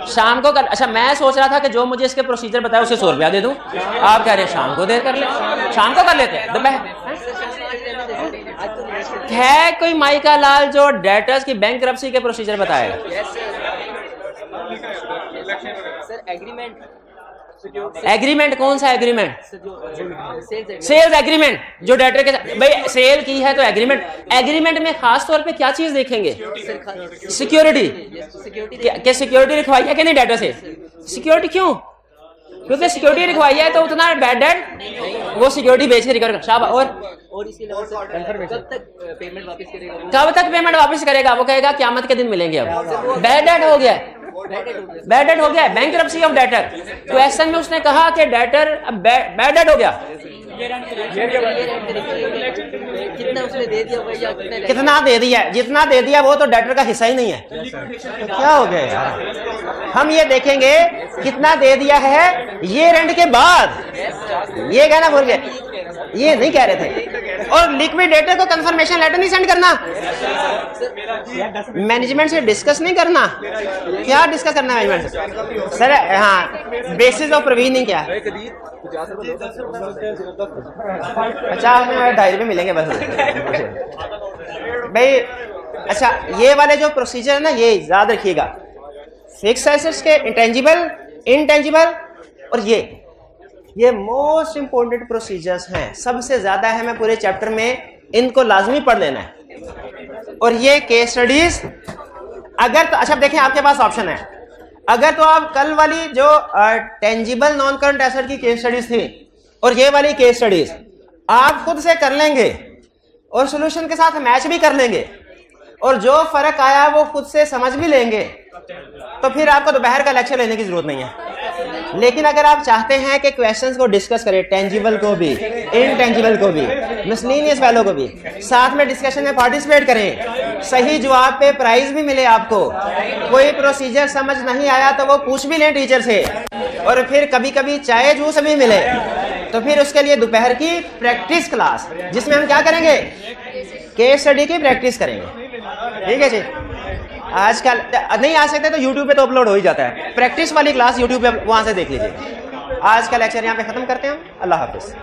शाम को कर, अच्छा मैं सोच रहा था कि जो मुझे इसके प्रोसीजर बताया उसे 100 रुपया दे दूं, आप कह रहे हैं शाम को देर कर ले, शाम को कर लेते हैं। है कोई माइका लाल जो डेटर्स की बैंकरप्सी के प्रोसीजर बताएगा? एग्रीमेंट कौन सा एग्रीमेंट? सेल्स एग्रीमेंट, जो डेटर के भाई सेल की है तो एग्रीमेंट। एग्रीमेंट में खास तौर पे क्या चीज देखेंगे? सिक्योरिटी, क्या सिक्योरिटी रिक्वायर्ड है कि नहीं डेटर से? सिक्योरिटी क्यों? क्योंकि सिक्योरिटी रिक्वायर्ड है तो उतना बैड डेट वो सिक्योरिटी बेच के रिकवर कर। और इसके अलावा कब तक पेमेंट वापस करेगा? वो कहेगा क़यामत के दिन मिलेंगे। अब बैड डेट हो गया, बैड डेट हो गया, बैंकरप्सी ऑफ डेटर। क्वेश्चन में उसने कहा कि डेटर बैड डेट हो गया, कितना उसने दे दिया भैया, कितना दे दिया? जितना दे दिया वो तो डेटर का हिस्सा ही नहीं है, तो क्या हो गया यार? हम ये देखेंगे कितना दे दिया है ये रेंट के बाद, ये कहना भूल गए, ये नहीं कह रहे थे। और लिक्विडेटर को कंफर्मेशन लेटर नहीं सेंड करना, मैनेजमेंट से डिस्कस नहीं करना। क्या डिस्कस करना है मैनेजमेंट से? सर हाँ, बेसिस ऑफ प्रोविजनिंग क्या? 50 में डायरी में मिलेंगे बस भाई। अच्छा ये वाले जो प्रोसीजर है ना, ये याद रखिएगा, फिक्स एसेट्स के इंटेंजिबल, इनटेंजिबल, और ये मोस्ट इंपोर्टेंट प्रोसीजर्स हैं, सबसे ज्यादा है। मैं पूरे चैप्टर में इनको लाजमी पढ़ लेना है। और ये केस स्टडीज अगर तो अच्छा देखें, आपके पास ऑप्शन है, अगर तो आप कल वाली जो टेंजिबल नॉन करंट एसेट की केस स्टडीज थी और ये वाली केस स्टडीज आप खुद से कर लेंगे और सॉल्यूशन के साथ मैच भी कर लेंगे, और जो फर्क आया वो खुद से समझ भी लेंगे तो फिर आपको दोपहर का लेक्चर लेने की जरूरत नहीं है। लेकिन अगर आप चाहते हैं कि क्वेश्चंस को डिस्कस करें, टेंजिबल को भी, इनटेंजिबल को भी, मिसलेनियस वैल्यू को भी, साथ में डिस्कशन में पार्टिसिपेट करें, सही जवाब पे प्राइज भी मिले आपको, कोई प्रोसीजर समझ नहीं आया तो वो पूछ भी लें टीचर से, और फिर कभी कभी चाय जूस भी मिले, तो फिर उसके लिए दोपहर की प्रैक्टिस क्लास जिसमें हम क्या करेंगे, केस स्टडी की प्रैक्टिस करेंगे। ठीक है जी। आजकल नहीं आ सकते तो यूट्यूब पे तो अपलोड हो ही जाता है, प्रैक्टिस वाली क्लास यूट्यूब पे वहां से देख लीजिए। आज का लेक्चर यहाँ पे खत्म करते हैं हम। अल्लाह हाफिज।